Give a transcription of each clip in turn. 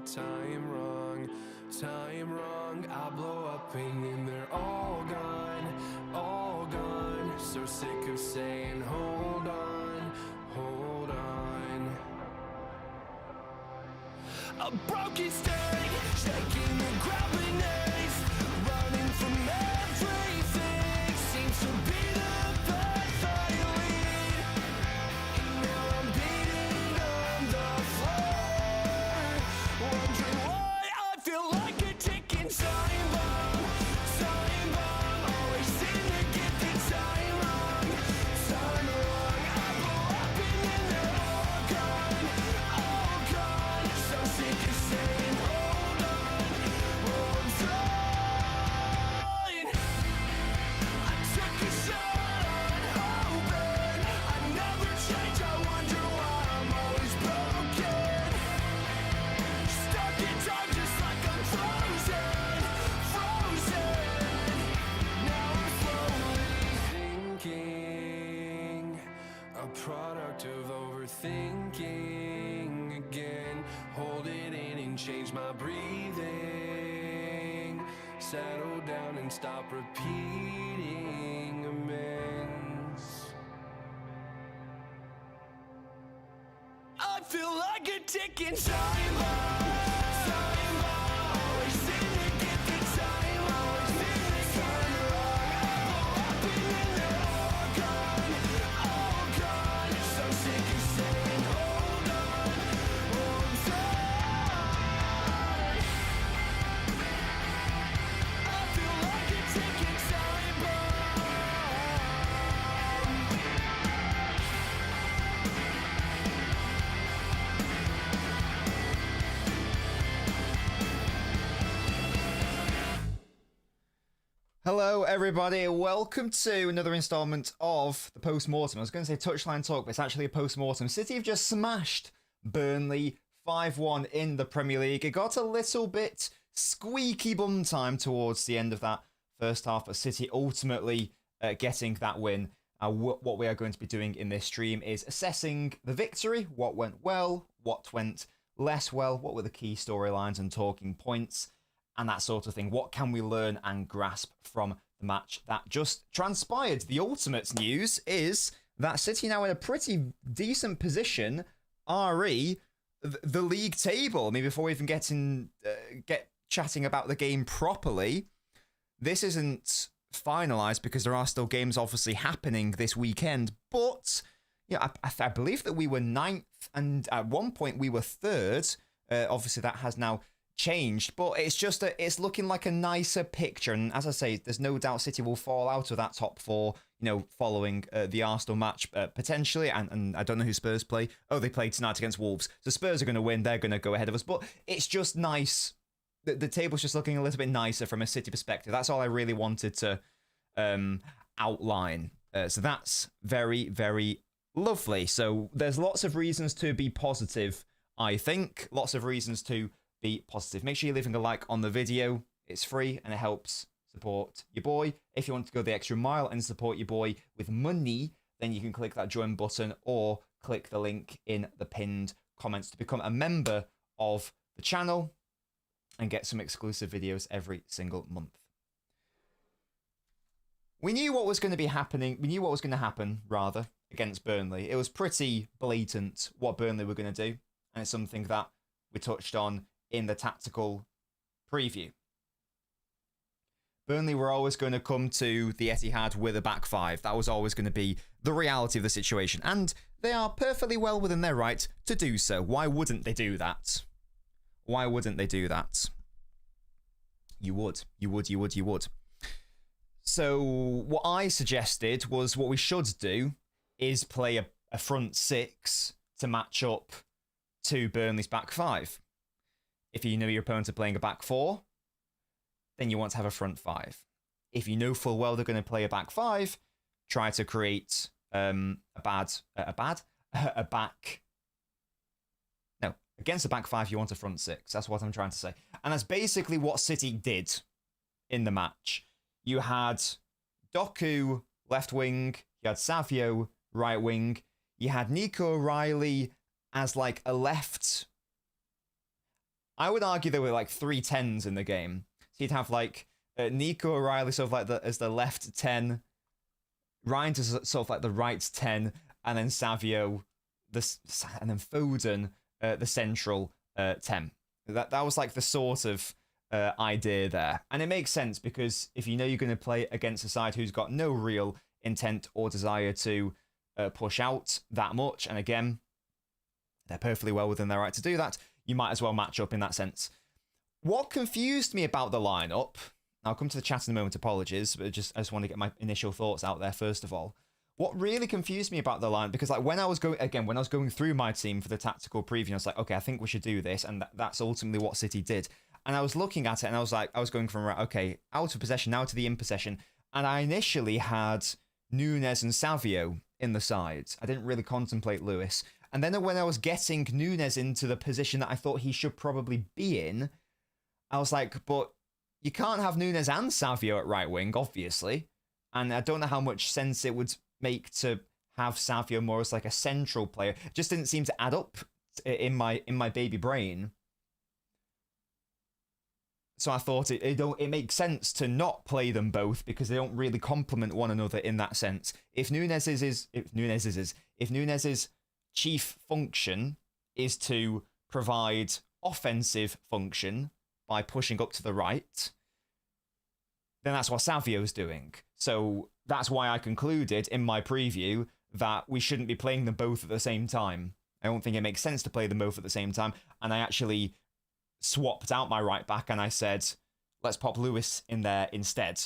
time wrong, time wrong. I blow up and then they're all gone, all gone. So sick of saying hold on, hold on. A broken state, shaking the ground beneath, running from everything, seems to be the path I lead. Now I'm beating on the floor, wondering why I feel like a ticking time bomb, time bomb. Always seem to get the time wrong, time wrong. I blow up and then they're all gone, all gone. So sick of saying hold on, hold on. I took a shot on hoping I never change. I wonder why I'm always broken, stuck in time just like I'm frozen, frozen. Now I'm slowly thinking, a product of overthinking again. Hold it in and change my breathing, settle down and stop repeating amends. I feel like a ticking time bomb, time bomb. Always seem to get the time wrong, time wrong. I blow up and then they're all gone, all gone. So sick of saying hold on, hold on. I feel like a ticking time bomb. Hello, everybody. Welcome to another installment of the Post-Mortem. I was going to say touchline talk, but it's actually a Post-Mortem. City have just smashed Burnley 5-1 in the Premier League. It got a little bit squeaky bum time towards the end of that first half, but City ultimately getting that win. What we are going to be doing in this stream is assessing the victory, what went well, what went less well, what were the key storylines and talking points, and that sort of thing. What can we learn and grasp from the match that just transpired? The ultimate news is that City now in a pretty decent position, re the league table. I mean, before we even get chatting about the game properly, this isn't finalised because there are still games obviously happening this weekend. But yeah, I believe that we were 9th, and at one point we were 3rd. Obviously, that has now changed, but it's just it's looking like a nicer picture. And as I say, there's no doubt City will fall out of that top 4, following the Arsenal match potentially. And I don't know who Spurs play. Oh, they play tonight against Wolves. So Spurs are going to win. They're going to go ahead of us. But it's just nice. The table's just looking a little bit nicer from a City perspective. That's all I really wanted to outline. So that's very, very lovely. So there's lots of reasons to be positive, I think. Lots of reasons to be positive. Make sure you're leaving a like on the video. It's free and it helps support your boy. If you want to go the extra mile and support your boy with money, then you can click that join button or click the link in the pinned comments to become a member of the channel and get some exclusive videos every single month. We knew what was going to be happening. We knew what was going to happen, rather, against Burnley. It was pretty blatant what Burnley were going to do, and it's something that we touched on in the tactical preview. Burnley were always going to come to the Etihad with a back 5. That was always going to be the reality of the situation, and they are perfectly well within their right to do so. Why wouldn't they do that? Why wouldn't they do that? You would. You would, you would, you would. So what I suggested was what we should do is play a front 6 to match up to Burnley's back 5. If you know your opponents are playing a back 4, then you want to have a front 5. If you know full well they're going to play a back 5, try to create against a back 5, you want a front 6. That's what I'm trying to say. And that's basically what City did in the match. You had Doku left wing, you had Savio right wing, you had Nico O'Reilly as like a left. I would argue there were like 3 10s in the game. So you'd have like Nico O'Reilly sort of like as the left 10, Ryan to sort of like the right 10, and then Savio, and then Foden, the central 10. That was like the sort of idea there. And it makes sense because if you know you're going to play against a side who's got no real intent or desire to push out that much, and again, they're perfectly well within their right to do that, you might as well match up in that sense. What confused me about the lineup, I'll come to the chat in a moment, apologies, but I just want to get my initial thoughts out there first of all. What really confused me about the line, because like when I was going through my team for the tactical preview, I was like, okay, I think we should do this, and that's ultimately what City did. And I was looking at it, and I was going from, right, okay, out of possession, now to the in possession, and I initially had Nunes and Savio in the sides. I didn't really contemplate Lewis. And then when I was getting Nunes into the position that I thought he should probably be in, I was like, but you can't have Nunes and Savio at right wing, obviously. And I don't know how much sense it would make to have Savio more as like a central player. It just didn't seem to add up in my baby brain. So I thought it makes sense to not play them both because they don't really complement one another in that sense. If Nunes's chief function is to provide offensive function by pushing up to the right, then that's what Savio's doing. So that's why I concluded in my preview that we shouldn't be playing them both at the same time. I don't think it makes sense to play them both at the same time. And I actually swapped out my right back and I said, let's pop Lewis in there instead.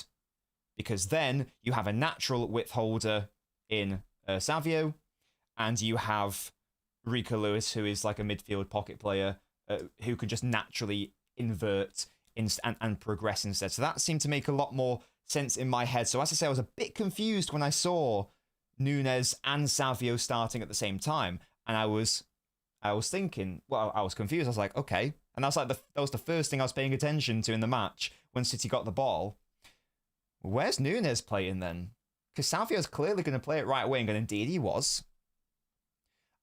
Because then you have a natural width holder in Savio, and you have Rico Lewis, who is like a midfield pocket player who can just naturally invert and progress instead. So that seemed to make a lot more sense in my head. So as I say, I was a bit confused when I saw Nunes and Savio starting at the same time, and I was thinking, well, I was confused. I was like, okay, and that was the first thing I was paying attention to in the match when City got the ball. Where's Nunes playing then? Because Savio's clearly going to play at right wing, and indeed he was.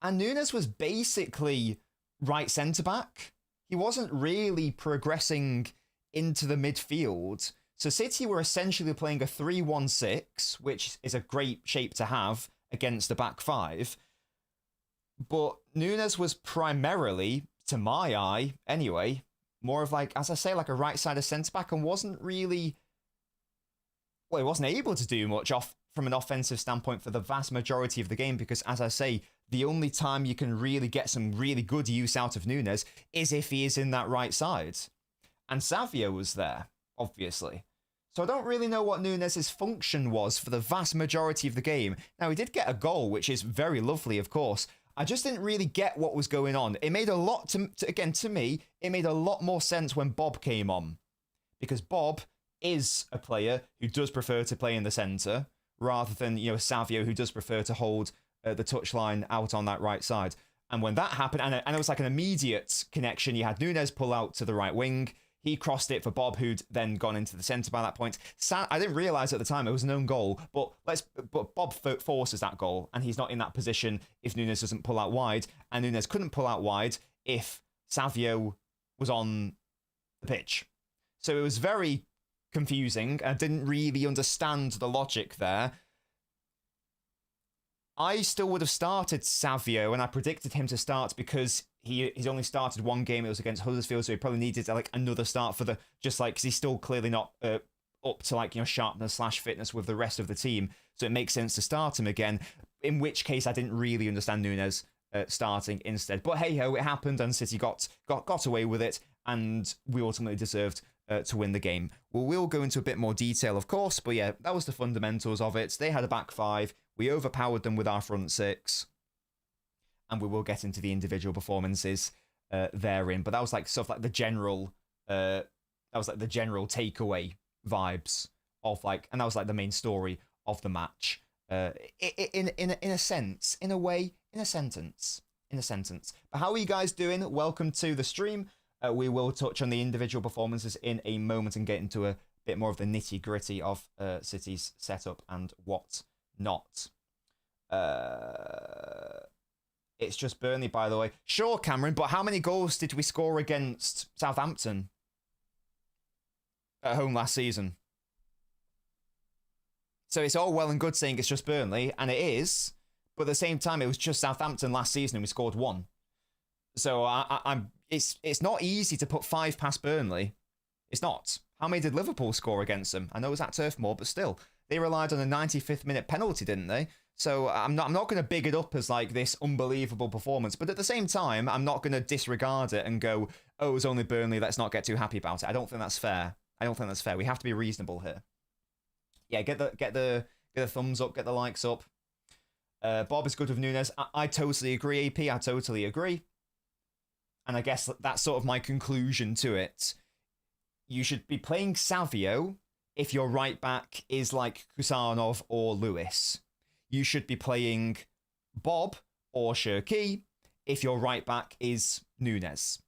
And Nunes was basically right centre back. He wasn't really progressing into the midfield. So City were essentially playing a 3-1-6, which is a great shape to have against the back five. But Nunes was primarily, to my eye anyway, more of like, as I say, like a right-sided centre-back, and wasn't really... Well, he wasn't able to do much from an offensive standpoint for the vast majority of the game, because, as I say, the only time you can really get some really good use out of Nunes is if he is in that right side. And Savio was there, obviously. So I don't really know what Nunes' function was for the vast majority of the game. Now, he did get a goal, which is very lovely, of course. I just didn't really get what was going on. It made a lot, to me, it made a lot more sense when Bob came on. Because Bob is a player who does prefer to play in the centre, rather than, Savio, who does prefer to hold the touchline out on that right side. And when that happened, and it was like an immediate connection, you had Nunes pull out to the right wing. He crossed it for Bob, who'd then gone into the centre by that point. I didn't realise at the time it was an own goal, but Bob forces that goal, and he's not in that position if Nunes doesn't pull out wide, and Nunes couldn't pull out wide if Savio was on the pitch. So it was very confusing. I didn't really understand the logic there. I still would have started Savio, and I predicted him to start because he's only started one game. It was against Huddersfield, so he probably needed like another start for because he's still clearly not up to sharpness / fitness with the rest of the team. So it makes sense to start him again. In which case, I didn't really understand Nunes starting instead. But hey ho, it happened, and City got away with it, and we ultimately deserved to win the game. We'll go into a bit more detail, of course, but yeah, that was the fundamentals of it. They had a back five. We overpowered them with our front six. And we will get into the individual performances therein. But that was like sort of like the general takeaway vibes of like, and that was like the main story of the match. In a sense, in a way, in a sentence. But how are you guys doing? Welcome to the stream. We will touch on the individual performances in a moment and get into a bit more of the nitty gritty of City's setup and what not. It's just Burnley, by the way. Sure, Cameron, but how many goals did we score against Southampton at home last season? So it's all well and good saying it's just Burnley, and it is, but at the same time, it was just Southampton last season and we scored 1. So it's not easy to put 5 past Burnley. It's not. How many did Liverpool score against them? I know it was at Turf Moor, but still, they relied on a 95th minute penalty, didn't they? So I'm not going to big it up as like this unbelievable performance, but at the same time, I'm not going to disregard it and go, oh, it was only Burnley, let's not get too happy about it. I don't think that's fair. We have to be reasonable here. Yeah, get the thumbs up, get the likes up. Bob is good with Nunes. I totally agree, AP. I totally agree. And I guess that's sort of my conclusion to it. You should be playing Savio if your right back is like Kusanov or Lewis. You should be playing Bob or Shirky if your right back is Nunes.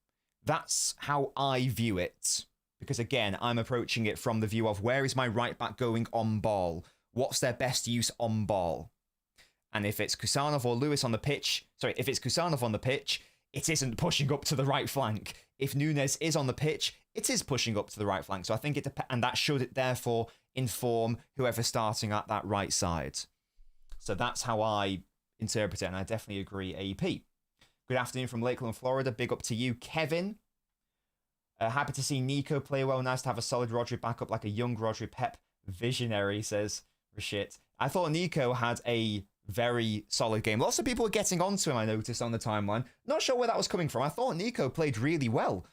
That's how I view it. Because again, I'm approaching it from the view of where is my right back going on ball? What's their best use on ball? And if it's Kusanov or Lewis on the pitch, if it's Kusanov on the pitch, it isn't pushing up to the right flank. If Nunes is on the pitch, it is pushing up to the right flank. So I think and that should therefore inform whoever's starting at that right side. So that's how I interpret it, and I definitely agree, AP. Good afternoon from Lakeland, Florida. Big up to you, Kevin. Happy to see Nico play well. Nice to have a solid Rodri backup like a young Rodri. Pep visionary, says Rashid. I thought Nico had a very solid game. Lots of people were getting onto him, I noticed, on the timeline. Not sure where that was coming from. I thought Nico played really well.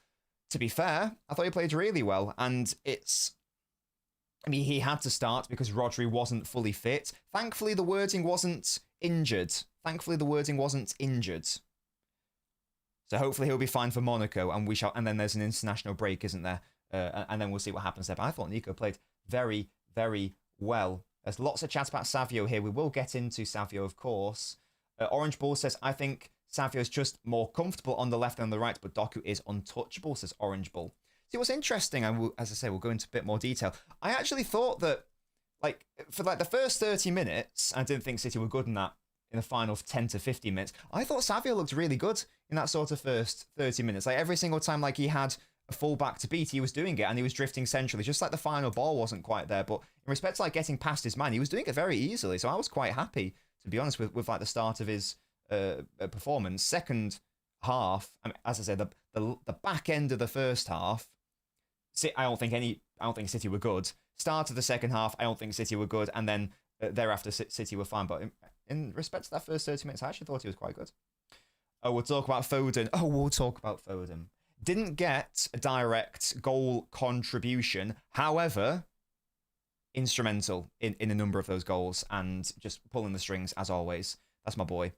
To be fair, I thought he played really well. And he had to start because Rodri wasn't fully fit. Thankfully, the wording wasn't injured. So hopefully he'll be fine for Monaco, and then there's an international break, isn't there? And then we'll see what happens there. But I thought Nico played very, very well. There's lots of chat about Savio here. We will get into Savio, of course. Orange Bull says, I think Savio's just more comfortable on the left than on the right, but Doku is untouchable, says Orange Bull. See, what's interesting, and as I say, we'll go into a bit more detail. I actually thought that, for the first 30 minutes, I didn't think City were good in the final 10 to 15 minutes. I thought Savio looked really good in that sort of first 30 minutes. Every single time, he had a full-back to beat, he was doing it, and he was drifting centrally. Just the final ball wasn't quite there, but in respect to getting past his man, he was doing it very easily. So I was quite happy, to be honest, with the start of his performance. Second half, as I said, the back end of the first half, I don't think City were good. Start of the second half, I don't think City were good, and then thereafter City were fine. But in respect to that first 30 minutes, I actually thought he was quite good. We'll talk about Foden. Didn't get a direct goal contribution. However, instrumental in a number of those goals and just pulling the strings as always. That's my boy.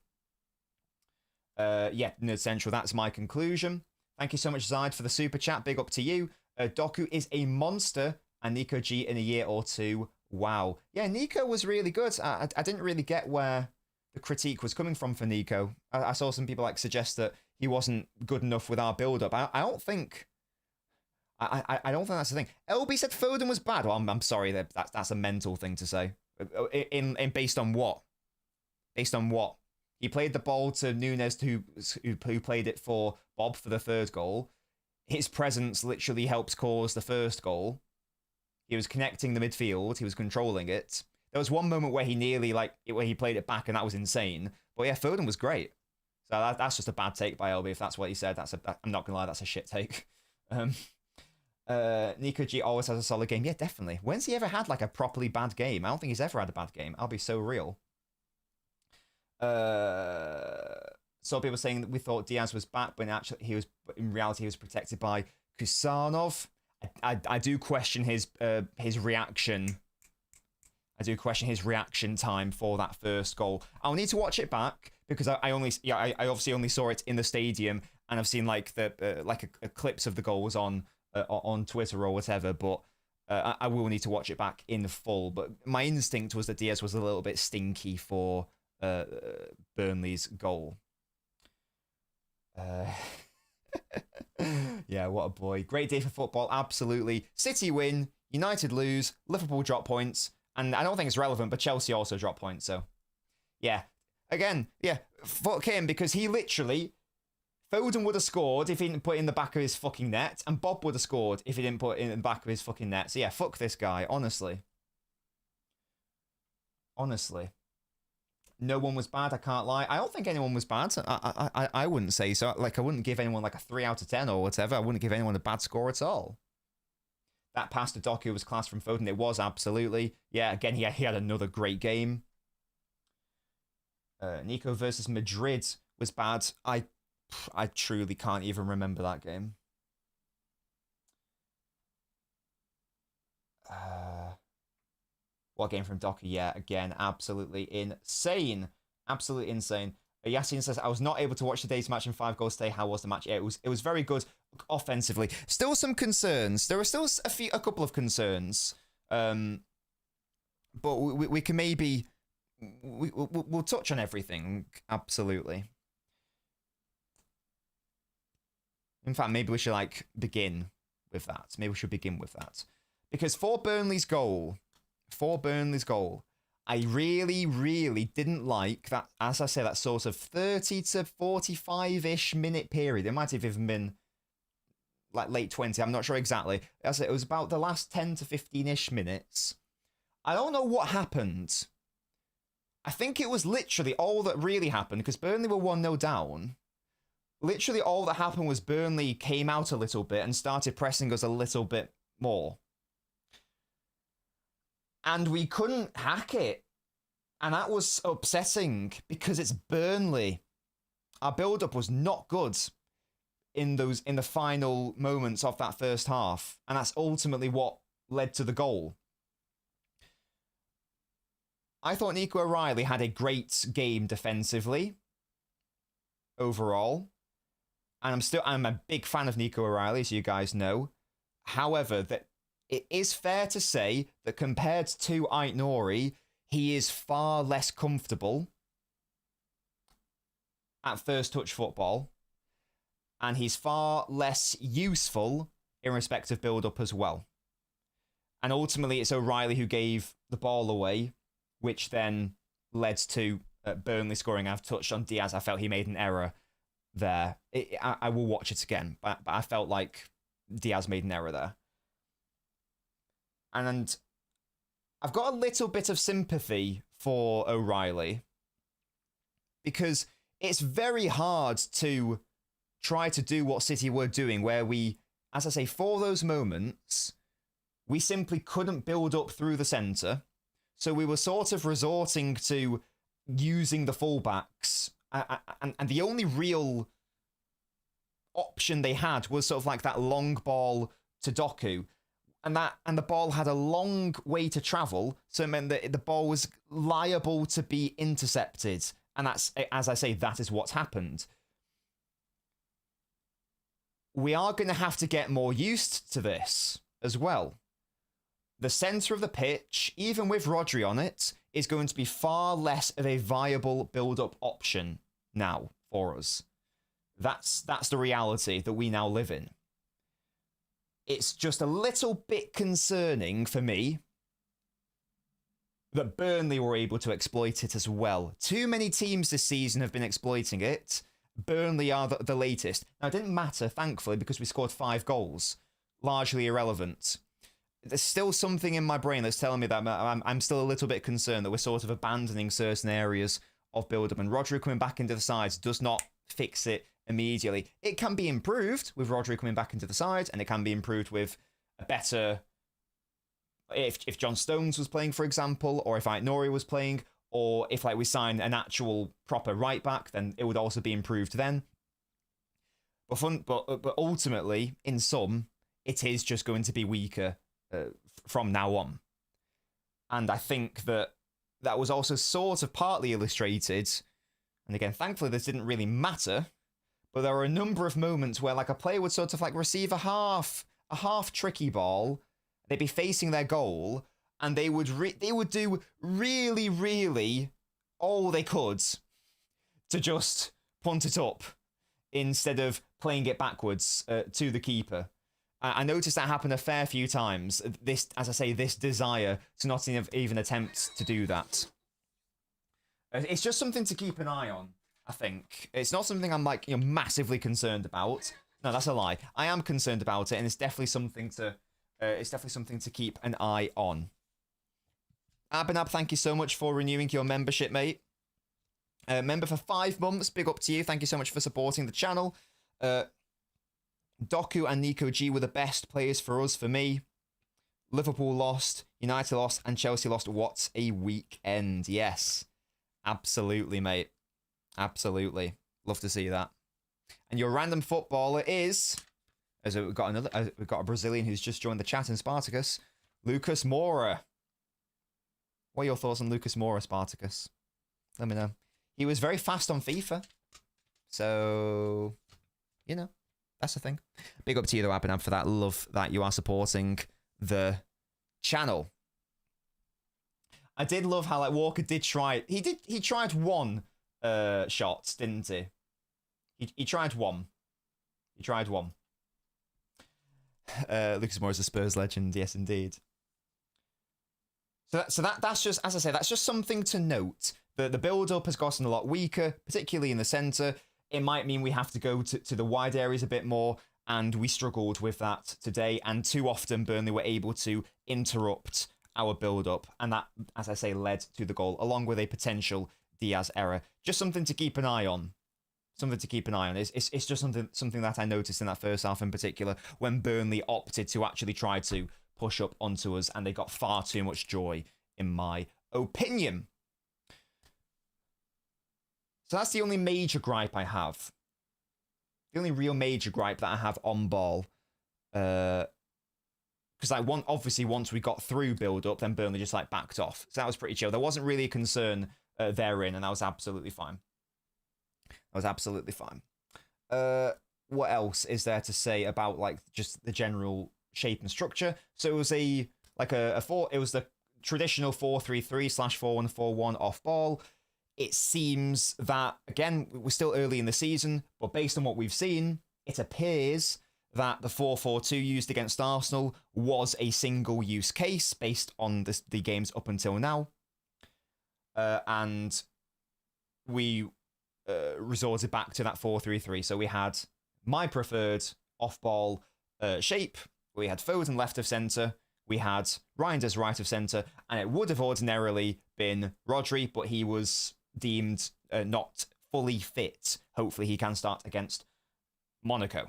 Nerd Central, that's my conclusion. Thank you so much, Zaid, for the super chat. Big up to you. Doku is a monster, and Nico G in a year or two. Wow. Yeah, Nico was really good. I didn't really get where the critique was coming from for Nico. I saw some people suggest that he wasn't good enough with our build-up. I don't think that's the thing. LB said Foden was bad. Well, I'm sorry, that's a mental thing to say. Based on what? He played the ball to Nunes, who played it for Bob for the third goal. His presence literally helped cause the first goal. He was connecting the midfield. He was controlling it. There was one moment where he nearly where he played it back, and that was insane. But yeah, Foden was great. So that's just a bad take by LB. If that's what he said, I'm not gonna lie, that's a shit take. Nico G always has a solid game. Yeah, definitely. When's he ever had a properly bad game? I don't think he's ever had a bad game. I'll be so real. So people saying that we thought Diaz was back, but in reality he was protected by Kusanov. I do question his reaction. I do question his reaction time for that first goal. I'll need to watch it back because I obviously only saw it in the stadium, and I've seen a clips of the goals on Twitter or whatever. But I will need to watch it back in full. But my instinct was that Diaz was a little bit stinky for Burnley's goal. Yeah, what a boy. Great day for football, absolutely. City win, United lose, Liverpool drop points, and I don't think it's relevant, but Chelsea also drop points, so yeah. again, yeah, fuck him, because he literally, Foden would have scored if he didn't put it in the back of his fucking net, and Bob would have scored if he didn't put it in the back of his fucking net. So yeah, fuck this guy, honestly. Honestly. No one was bad, I can't lie. I don't think anyone was bad. I wouldn't say so. Like, I wouldn't give anyone like a 3 out of 10 or whatever. I wouldn't give anyone a bad score at all. That pass to Doku was class from Foden. It was, absolutely. Yeah, again, he had another great game. Nico versus Madrid was bad. I truly can't even remember that game. What game from Docker? Yeah, again, absolutely insane. Absolutely insane. Yasin says, I was not able to watch today's match in 5 goals today. How was the match? Yeah, it was very good offensively. Still some concerns. There are still a couple of concerns. But we can maybe... We'll touch on everything. Absolutely. In fact, maybe we should, like, begin with that. Maybe we should begin with that. Because for Burnley's goal, I really, really didn't like that, as I say, that sort of 30 to 45-ish minute period. It might have even been like late 20, I'm not sure exactly. As it was about the last 10 to 15-ish minutes. I don't know what happened. I think it was literally all that really happened, because Burnley were 1-0 down. Literally all that happened was Burnley came out a little bit and started pressing us a little bit more. And we couldn't hack it. And that was upsetting because it's Burnley. Our build-up was not good in the final moments of that first half. And that's ultimately what led to the goal. I thought Nico O'Reilly had a great game defensively overall. And I'm a big fan of Nico O'Reilly, as you guys know. However, that it is fair to say that compared to Aït-Nouri, he is far less comfortable at first touch football, and he's far less useful in respect of build-up as well. And ultimately, it's O'Reilly who gave the ball away, which then led to Burnley scoring. I've touched on Diaz. I felt he made an error there. I will watch it again, but I felt like Diaz made an error there. And I've got a little bit of sympathy for O'Reilly because it's very hard to try to do what City were doing, where we, as I say, for those moments, we simply couldn't build up through the centre. So we were sort of resorting to using the fullbacks. And the only real option they had was sort of like that long ball to Doku. And the ball had a long way to travel, so it meant that the ball was liable to be intercepted. And that's, as I say, that is what's happened. We are going to have to get more used to this as well. The centre of the pitch, even with Rodri on it, is going to be far less of a viable build-up option now for us. That's the reality that we now live in. It's just a little bit concerning for me that Burnley were able to exploit it as well. Too many teams this season have been exploiting it. Burnley are the latest. Now, it didn't matter, thankfully, because we scored 5 goals. Largely irrelevant. There's still something in my brain that's telling me that I'm still a little bit concerned that we're sort of abandoning certain areas of build-up. And Rodri coming back into the sides does not fix it immediately. It can be improved with Rodri coming back into the side, and it can be improved with a better... If John Stones was playing, for example, or if Aït-Nouri was playing, or if like we sign an actual proper right-back, then it would also be improved then. But ultimately, in sum, it is just going to be weaker from now on. And I think that was also sort of partly illustrated, and again, thankfully this didn't really matter, but there were a number of moments where like a player would sort of like receive a half tricky ball, they'd be facing their goal, and they would do really, really all they could to just punt it up instead of playing it backwards to the keeper. I noticed that happen a fair few times. This, as I say, this desire to not even attempt to do that. It's just something to keep an eye on, I think. It's not something I'm like, massively concerned about. No, that's a lie. I am concerned about it, and it's definitely something to keep an eye on. Abinab, thank you so much for renewing your membership, mate. Member for 5 months, big up to you. Thank you so much for supporting the channel. Doku and Nico G were the best players for us, for me. Liverpool lost, United lost, and Chelsea lost. What a weekend. Yes, absolutely, mate. Absolutely. Love to see that. And your random footballer is, as we've got a Brazilian who's just joined the chat in Spartacus, Lucas Moura. What are your thoughts on Lucas Moura, Spartacus? Let me know. He was very fast on FIFA. So, that's the thing. Big up to you, though, Abinab, for that. Love that you are supporting the channel. I did love how, Walker did try... He tried one shot, didn't he? He tried one. He tried one. Lucas Moura is a Spurs legend. Yes, indeed. So that's just, as I say, that's just something to note. The build-up has gotten a lot weaker, particularly in the centre. It might mean we have to go to the wide areas a bit more, and we struggled with that today. And too often, Burnley were able to interrupt our build-up, and that, as I say, led to the goal, along with a potential Diaz error. Just something to keep an eye on. Something to keep an eye on. It's just something that I noticed in that first half in particular, when Burnley opted to actually try to push up onto us, and they got far too much joy, in my opinion. So that's the only major gripe I have. The only real major gripe that I have on ball. Because obviously once we got through build-up, then Burnley just backed off. So that was pretty chill. There wasn't really a concern therein, and that was absolutely fine. That was absolutely fine. What else is there to say about just the general shape and structure? So it was it was the traditional 4-3-3/4-1-4-1 off ball. It seems that, again, we're still early in the season, but based on what we've seen, it appears that the 4-4-2 used against Arsenal was a single-use case based on the games up until now. And we resorted back to that 4-3-3. So we had my preferred off-ball shape. We had Foden left of centre. We had Reinders right of centre. And it would have ordinarily been Rodri, but he was deemed not fully fit. Hopefully he can start against Monaco,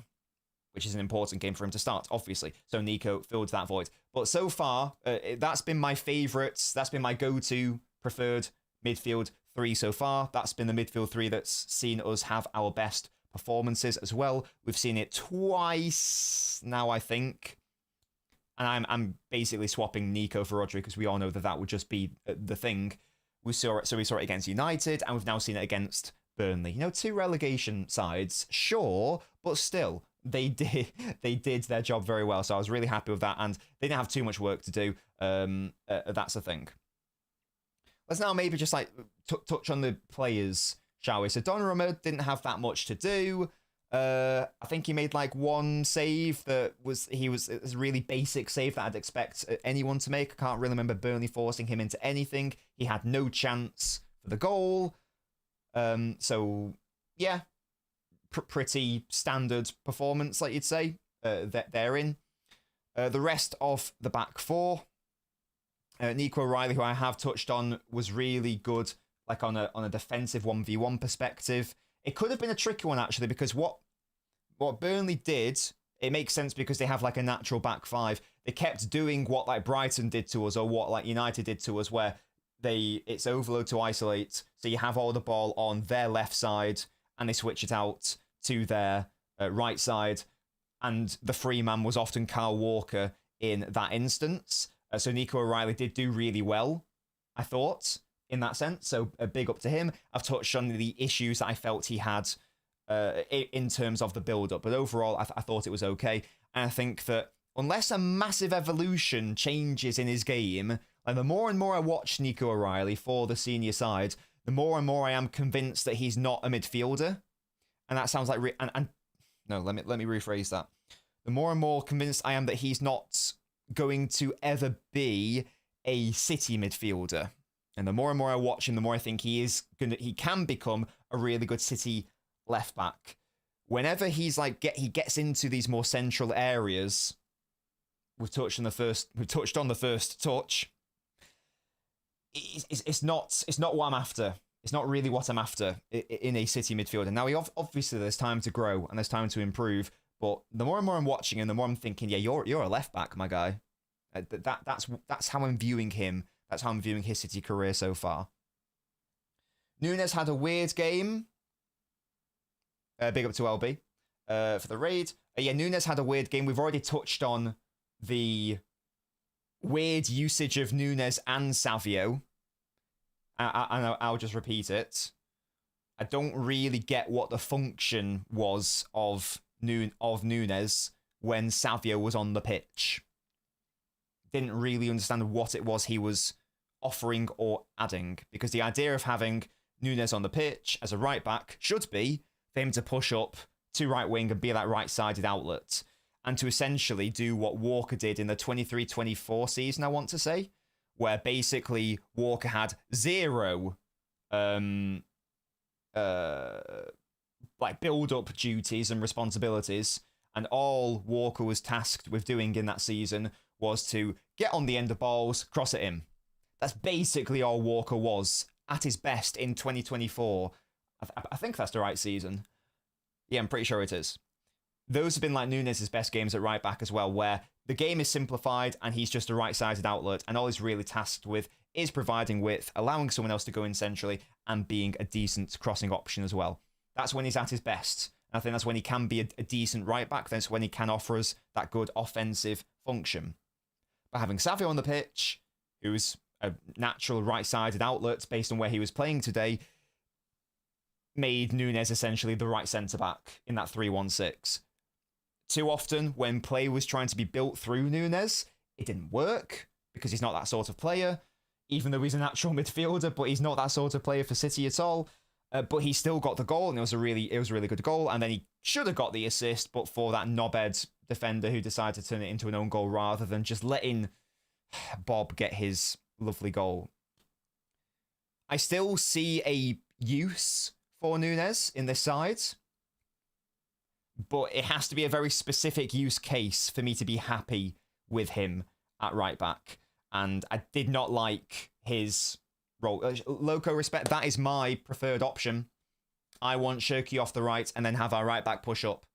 which is an important game for him to start, obviously. So Nico filled that void. But so far, that's been my favourites. That's been my go-to preferred midfield 3 so far. That's been the midfield 3 that's seen us have our best performances as well. We've seen it twice now, I think. And I'm basically swapping Nico for Rodri because we all know that would just be the thing. We saw it against United, and we've now seen it against Burnley. 2 relegation sides, sure, but still, they did their job very well. So I was really happy with that, and they didn't have too much work to do. That's the thing. Let's now maybe just touch on the players, shall we? So Donnarumma didn't have that much to do. I think he made one save it was a really basic save that I'd expect anyone to make. I can't really remember Burnley forcing him into anything. He had no chance for the goal. So yeah, pretty standard performance, like you'd say, therein. The rest of the back 4, Nico O'Reilly, who I have touched on, was really good, on a defensive 1v1 perspective. It could have been a tricky one, actually, because what Burnley did, it makes sense because they have a natural back 5. They kept doing what Brighton did to us, or what United did to us, where it's overload to isolate, so you have all the ball on their left side, and they switch it out to their right side, and the free man was often Kyle Walker in that instance. So Nico O'Reilly did do really well, I thought, in that sense. So a big up to him. I've touched on the issues that I felt he had in terms of the build-up, but overall I thought it was okay. And I think that unless a massive evolution changes in his game, the more and more I watch Nico O'Reilly for the senior side, the more and more I am convinced that he's not a midfielder. And that sounds like no, let me rephrase that. The more and more convinced I am that he's not going to ever be a City midfielder. And the more I watch him, the more I think he can become a really good City left back. Whenever he's like he gets into these more central areas, we've touched on the first touch. It's not what I'm after. It's not really what I'm after in a City midfielder. Now, obviously there's time to grow and there's time to improve. But the more and more I'm watching him, the more I'm thinking, yeah, you're a left back, my guy. That's how I'm viewing him. That's how I'm viewing his City career so far. Nunes had a weird game. Big up to LB for the raid. Yeah, Nunes had a weird game. We've already touched on the weird usage of Nunes and Savio. I'll just repeat it. I don't really get what the function was of Nunes when Savio was on the pitch. Didn't really understand what it was he was offering or adding, because the idea of having Nunes on the pitch as a right back should be for him to push up to right wing and be that right-sided outlet, and to essentially do what Walker did in the 23-24 season, I want to say, where basically Walker had zero like build-up duties and responsibilities, and all Walker was tasked with doing in that season was to get on the end of balls, cross it in. That's basically all Walker was at his best in 2024. I think that's the right season. Yeah, I'm pretty sure it is. Those have been like Nunes' best games at right back as well, where the game is simplified and he's just a right-sided outlet, and all he's really tasked with is providing width, allowing someone else to go in centrally, and being a decent crossing option as well. That's when he's at his best. I think that's when he can be a decent right back. That's when he can offer us that good offensive function. But having Savio on the pitch, who's a natural right-sided outlet based on where he was playing today, made Nunes essentially the right centre-back in that 3-1-6. Too often, when play was trying to be built through Nunes, it didn't work, because he's not that sort of player, even though he's a natural midfielder, but he's not that sort of player for City at all. But he still got the goal, and it was a really good goal, and then he should have got the assist, but for that knobhead defender who decided to turn it into an own goal rather than just letting Bob get his lovely goal. I still see a use for Nunes in this side, but it has to be a very specific use case for me to be happy with him at right back. And I did not like his role. Loco, respect, that is my preferred option. I want Shirky off the right and then have our right back push up.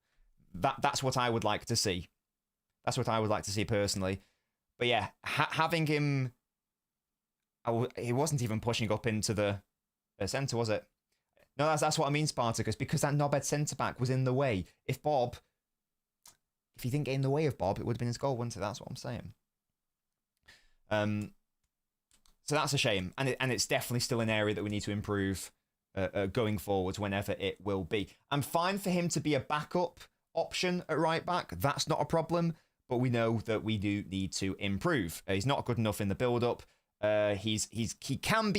That's what I would like to see. That's what I would like to see personally. But yeah, having him... he wasn't even pushing up into the centre, was it? No, that's what I mean, Spartacus, because that knobhead centre-back was in the way. If he didn't get in the way of Bob, it would have been his goal, wouldn't it? That's what I'm saying. So that's a shame, and it's definitely still an area that we need to improve going forward, whenever it will be. I'm fine for him to be a backup option at right back. That's not a problem, but we know that we do need to improve. He's not good enough in the build-up. He can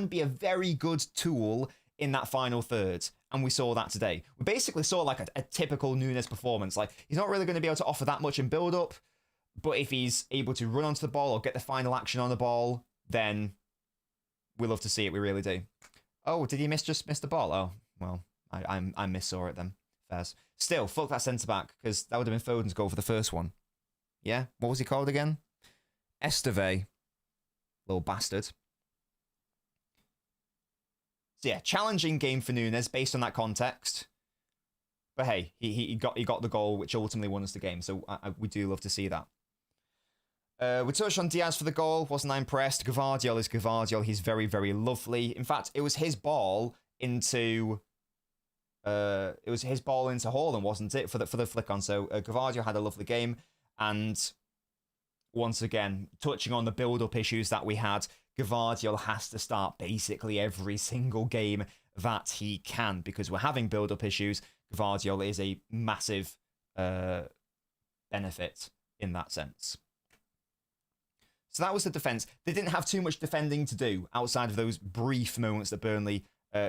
be a very good tool in that final third, and we saw that today. We basically saw like a typical Nunes performance. Like, he's not really going to be able to offer that much in build-up, but if he's able to run onto the ball or get the final action on the ball, then we love to see it. We really do. Oh, did he just miss the ball? Oh, well, I missaw it then. Fairs. Still, fuck that centre-back, because that would have been Foden's goal for the first one. Yeah? What was he called again? Esteve. Little bastard. So yeah, challenging game for Nunes based on that context. But hey, he got the goal, which ultimately won us the game. So we do love to see that. We touched on Diaz for the goal. Wasn't I impressed? Gvardiol is Gvardiol. He's very, very lovely. In fact, it was his ball into Haaland, wasn't it? For the flick on. So Gvardiol had a lovely game, and once again, touching on the build-up issues that we had, Gvardiol has to start basically every single game that he can, because we're having build-up issues. Gvardiol is a massive benefit in that sense. So that was the defence. They didn't have too much defending to do outside of those brief moments that Burnley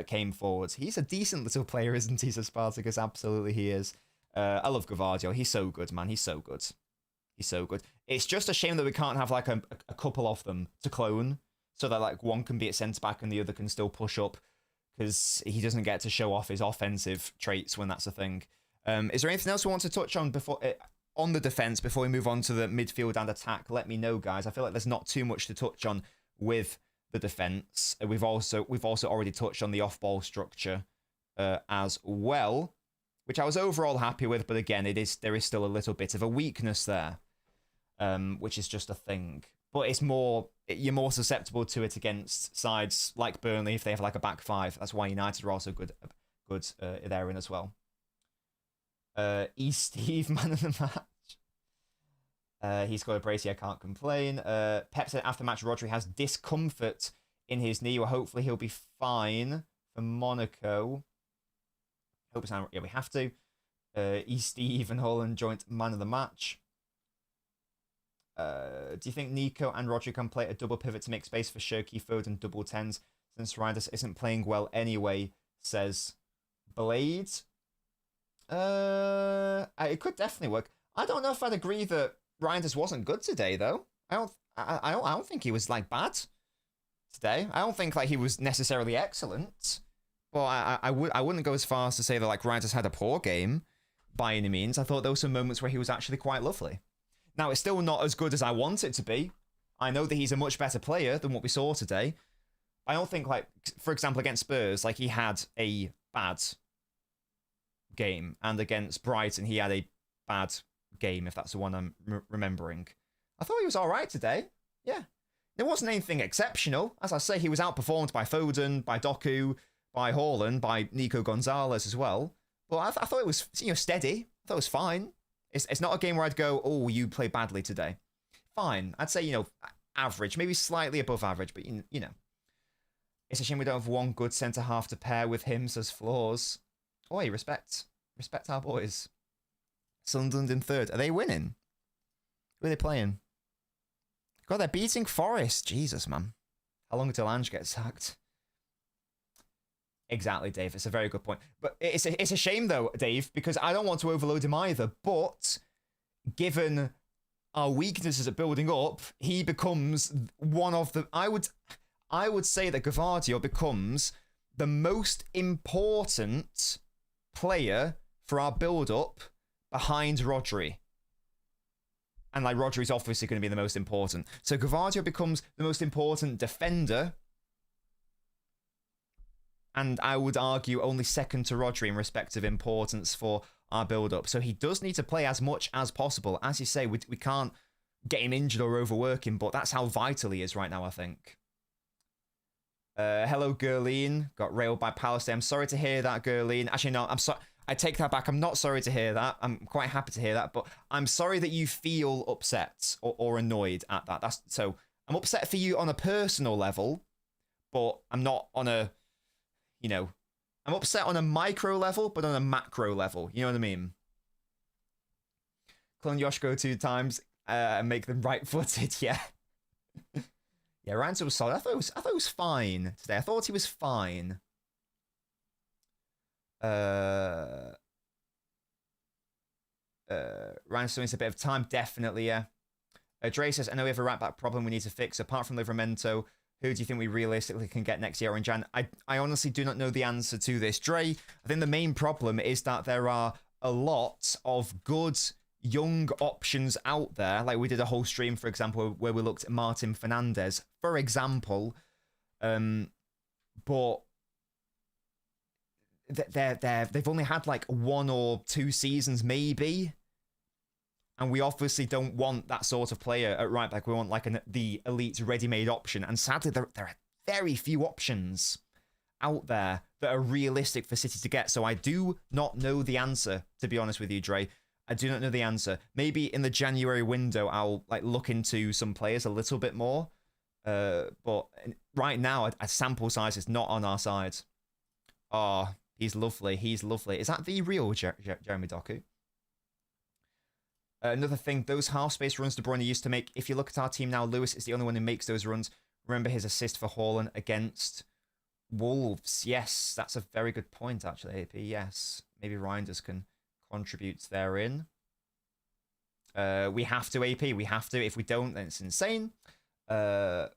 came forward. He's a decent little player, isn't he, Spartacus? Absolutely he is. I love Gvardiol. He's so good, man. He's so good. He's so good. It's just a shame that we can't have like a couple of them to clone. so that like one can be at centre back and the other can still push up, because he doesn't get to show off his offensive traits when that's a thing. Is there anything else we want to touch on before on the defense before we move on to the midfield and attack? Let me know, guys. I feel like there's not too much to touch on with the defense. We've also already touched on the off-ball structure as well, which I was overall happy with. But again, there is still a little bit of a weakness there, which is just a thing. But you're more susceptible to it against sides like Burnley if they have like a back five. That's why United are also good therein as well. Steve, man of the match. He's got a brace. I can't complain. Pep said after match, Rodri has discomfort in his knee. Well, hopefully he'll be fine for Monaco. Hope it's not. Yeah, we have to. Steve and Holland joint man of the match. Do you think Nico and Rodri can play a double pivot to make space for Shirky, Foden, double tens, since Reinders isn't playing well anyway? Says Blade. It could definitely work. I don't know if I'd agree that Reinders wasn't good today, though. I don't think he was like bad today. I don't think like he was necessarily excellent. But I wouldn't go as far as to say that like Reinders had a poor game by any means. I thought there were some moments where he was actually quite lovely. Now, it's still not as good as I want it to be. I know that he's a much better player than what we saw today. I don't think, like, for example, against Spurs, like, he had a bad game. And against Brighton, he had a bad game, if that's the one I'm remembering. I thought he was all right today. Yeah. There wasn't anything exceptional. As I say, he was outperformed by Foden, by Doku, by Haaland, by Nico Gonzalez as well. But I thought it was, steady. I thought it was fine. It's not a game where I'd go, oh, you play badly today. Fine. I'd say, average, maybe slightly above average, but, It's a shame we don't have one good centre-half to pair with him, says Flaws. Oi, respect. Respect our boys. Sunderland in third. Are they winning? Who are they playing? God, they're beating Forest. Jesus, man. How long until Ange gets sacked? Exactly, Dave. It's a very good point. But it's a shame, though, Dave, because I don't want to overload him either. But given our weaknesses at building up, he becomes one of the... I would say that Gvardiol becomes the most important player for our build-up behind Rodri. And like Rodri's obviously going to be the most important. So Gvardiol becomes the most important defender. And I would argue only second to Rodri in respect of importance for our build-up. So he does need to play as much as possible. As you say, we can't get him injured or overwork him, but that's how vital he is right now, I think. Hello, Gurleen. Got railed by Palace. I'm sorry to hear that, Gurleen. Actually, no, I'm sorry. I take that back. I'm not sorry to hear that. I'm quite happy to hear that, but I'm sorry that you feel upset or annoyed at that. So I'm upset for you on a personal level, but I'm not on a... I'm upset on a micro level, but on a macro level. You know what I mean? Clone Yoshko 2 times and make them right-footed. Yeah. Yeah, Ransom was solid. I thought it was fine today. I thought he was fine. Ransom needs a bit of time, definitely. Yeah. Dre says, I know we have a right-back problem we need to fix. Apart from Livramento, who do you think we realistically can get next year in Jan? I honestly do not know the answer to this. Dre, I think the main problem is that there are a lot of good young options out there. Like we did a whole stream, for example, where we looked at Martin Fernandez, for example. But they've only had like 1 or 2 seasons, maybe. And we obviously don't want that sort of player at right back. We want like the elite ready-made option. And sadly, there are very few options out there that are realistic for City to get. So I do not know the answer, to be honest with you, Dre. I do not know the answer. Maybe in the January window, I'll like look into some players a little bit more. But right now, a sample size is not on our side. Oh, he's lovely. He's lovely. Is that the real Jeremy Doku? Another thing, those half-space runs De Bruyne used to make, if you look at our team now, Lewis is the only one who makes those runs. Remember his assist for Haaland against Wolves. Yes, that's a very good point, actually, AP. Yes, maybe Reinders can contribute therein. We have to, AP. We have to. If we don't, then it's insane. God,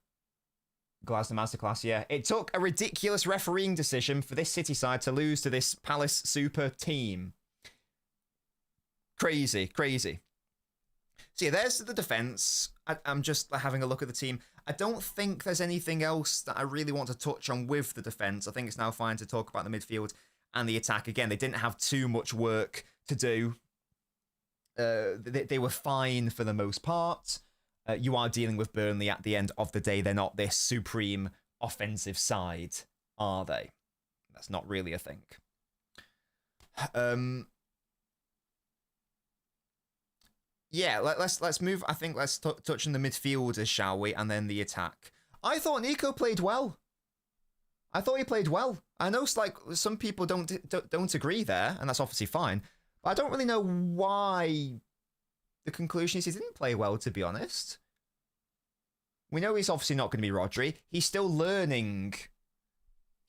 Glasgow Masterclass, yeah. It took a ridiculous refereeing decision for this City side to lose to this Palace Super team. Crazy, crazy. So yeah, there's the defence. I'm just having a look at the team. I don't think there's anything else that I really want to touch on with the defence. I think it's now fine to talk about the midfield and the attack. Again, they didn't have too much work to do. They were fine for the most part. You are dealing with Burnley at the end of the day. They're not this supreme offensive side, are they? That's not really a thing. Yeah, let's move. I think let's touch on the midfielders, shall we? And then the attack. I thought Nico played well. I thought he played well. I know like some people don't agree there, and that's obviously fine. But I don't really know why the conclusion is he didn't play well, to be honest. We know he's obviously not going to be Rodri. He's still learning.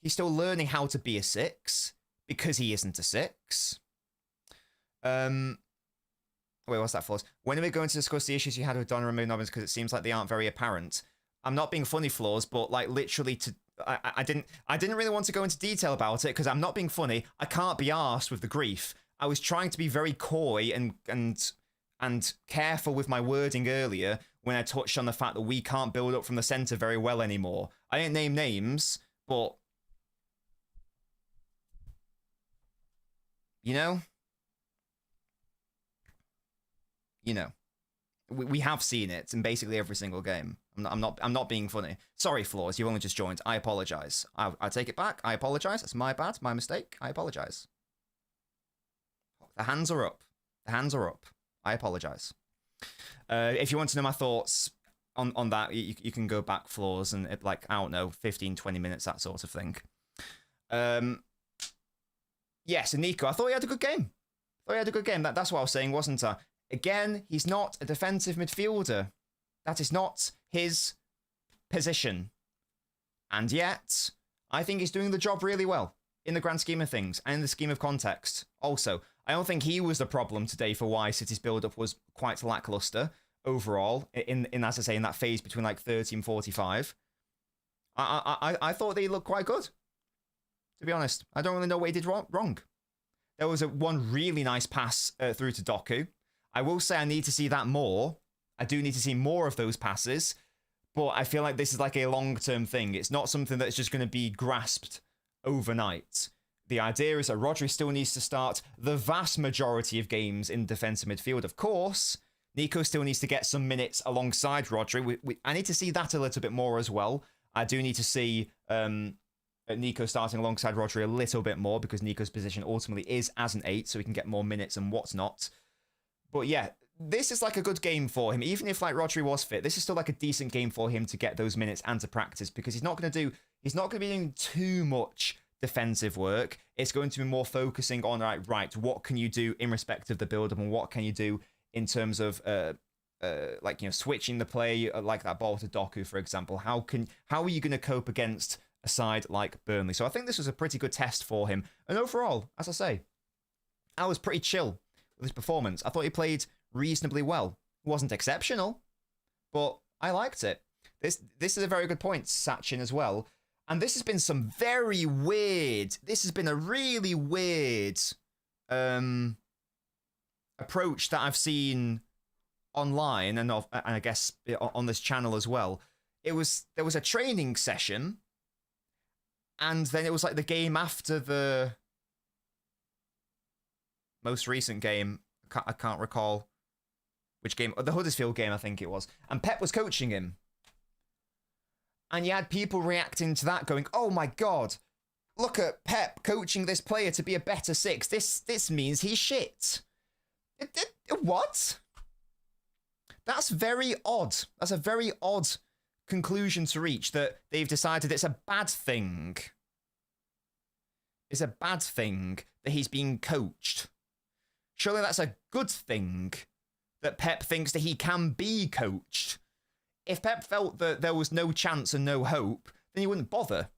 He's still learning how to be a 6 because he isn't a 6. Wait, what's that, Flaws? When are we going to discuss the issues you had with Donnarumma and LNobbins? Because it seems like they aren't very apparent. I'm not being funny, Flaws, but like literally, I didn't really want to go into detail about it because I'm not being funny. I can't be arsed with the grief. I was trying to be very coy and careful with my wording earlier when I touched on the fact that we can't build up from the centre very well anymore. I didn't name names, but you know, we have seen it in basically every single game. I'm not being funny. Sorry, Flaws, you only just joined. I apologise. I take it back. I apologise. That's my bad, my mistake. I apologise. The hands are up. The hands are up. I apologise. If you want to know my thoughts on that, you can go back, Flaws, and like, I don't know, 15, 20 minutes, that sort of thing. Yes, and Nico, I thought he had a good game. That's what I was saying, wasn't I? Again, he's not a defensive midfielder. That is not his position. And yet, I think he's doing the job really well in the grand scheme of things and in the scheme of context. Also, I don't think he was the problem today for why City's build-up was quite lackluster overall, in as I say, in that phase between like 30 and 45. I thought they looked quite good, to be honest. I don't really know what he did wrong. There was one really nice pass through to Doku. I will say I need to see that more. I do need to see more of those passes, but I feel like this is like a long-term thing. It's not something that's just going to be grasped overnight. The idea is that Rodri still needs to start the vast majority of games in defensive midfield. Of course, Nico still needs to get some minutes alongside Rodri. I need to see that a little bit more as well. I do need to see Nico starting alongside Rodri a little bit more because Nico's position ultimately is as an 8, so he can get more minutes and whatnot. But yeah, this is like a good game for him. Even if like Rodri was fit, this is still like a decent game for him to get those minutes and to practice because he's not going to be doing too much defensive work. It's going to be more focusing on right, what can you do in respect of the build-up and what can you do in terms of switching the play, like that ball to Doku, for example. How are you going to cope against a side like Burnley? So I think this was a pretty good test for him. And overall, as I say, I was pretty chill with his performance. I thought he played reasonably well. It wasn't exceptional, but I liked it. This is a very good point, Sachin, as well. And this has been some very weird... This has been a really weird approach that I've seen online and I guess on this channel as well. There was a training session, and then it was like the game after the most recent game. I can't recall which game. The Huddersfield game, I think it was. And Pep was coaching him. And you had people reacting to that going, oh my God, look at Pep coaching this player to be a better 6. This means he's shit. What? That's very odd. That's a very odd conclusion to reach, that they've decided it's a bad thing. It's a bad thing that he's being coached. Surely that's a good thing that Pep thinks that he can be coached. If Pep felt that there was no chance and no hope, then he wouldn't bother,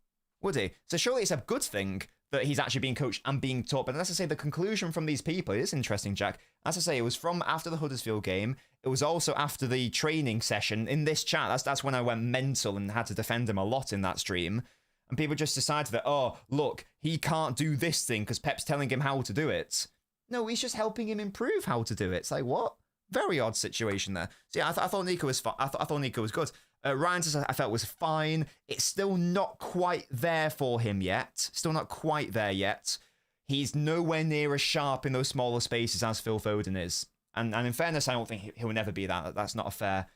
would he? So surely it's a good thing that he's actually being coached and being taught. But as I say, the conclusion from these people is interesting, Jack. As I say, it was from after the Huddersfield game. It was also after the training session in this chat. That's when I went mental and had to defend him a lot in that stream. And people just decided that, oh, look, he can't do this thing because Pep's telling him how to do it. No, he's just helping him improve how to do it. It's like, what? Very odd situation there. So yeah, I thought Nico was I thought Nico was good. Ryan's I felt was fine. It's still not quite there for him yet. Still not quite there yet. He's nowhere near as sharp in those smaller spaces as Phil Foden is. And in fairness, I don't think he'll never be that. That's not a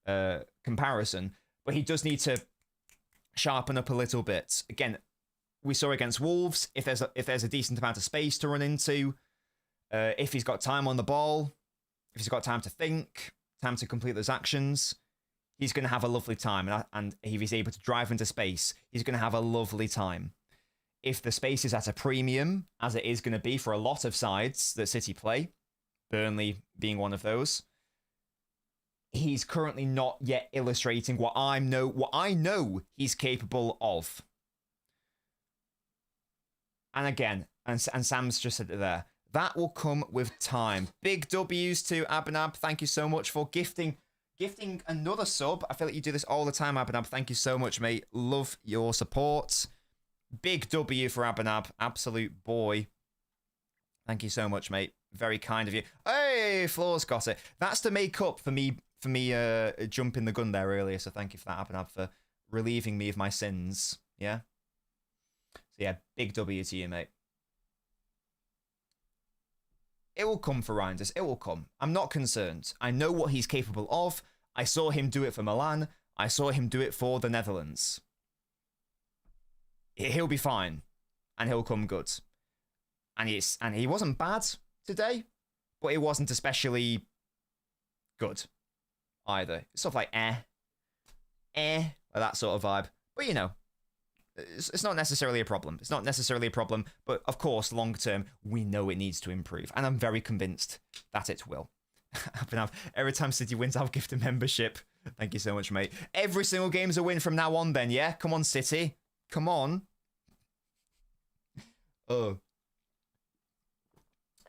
fair comparison. But he does need to sharpen up a little bit. Again, we saw against Wolves, if there's a decent amount of space to run into, if he's got time on the ball, if he's got time to think, time to complete those actions, he's going to have a lovely time. And if he's able to drive into space, he's going to have a lovely time. If the space is at a premium, as it is going to be for a lot of sides that City play, Burnley being one of those, he's currently not yet illustrating what I know he's capable of. And again, and Sam's just said it there, that will come with time. Big W's to Abanab. Thank you so much for gifting another sub. I feel like you do this all the time, Abanab. Thank you so much, mate. Love your support. Big W for Abanab. Absolute boy. Thank you so much, mate. Very kind of you. Hey, Floor's got it. That's to make up for me jumping the gun there earlier. So thank you for that, Abanab, for relieving me of my sins. Yeah? So yeah, big W to you, mate. It will come for Reinders. It will come. I'm not concerned. I know what he's capable of. I saw him do it for Milan. I saw him do it for the Netherlands. He'll be fine. And he'll come good. And he wasn't bad today, but it wasn't especially good either. It's sort of like like that sort of vibe. But you know, it's not necessarily a problem. It's not necessarily a problem, but of course, long term, we know it needs to improve, and I'm very convinced that it will. Every time City wins, I'll gift a membership. Thank you so much, mate. Every single game's a win from now on, then, yeah? Come on, City. Come on. Oh.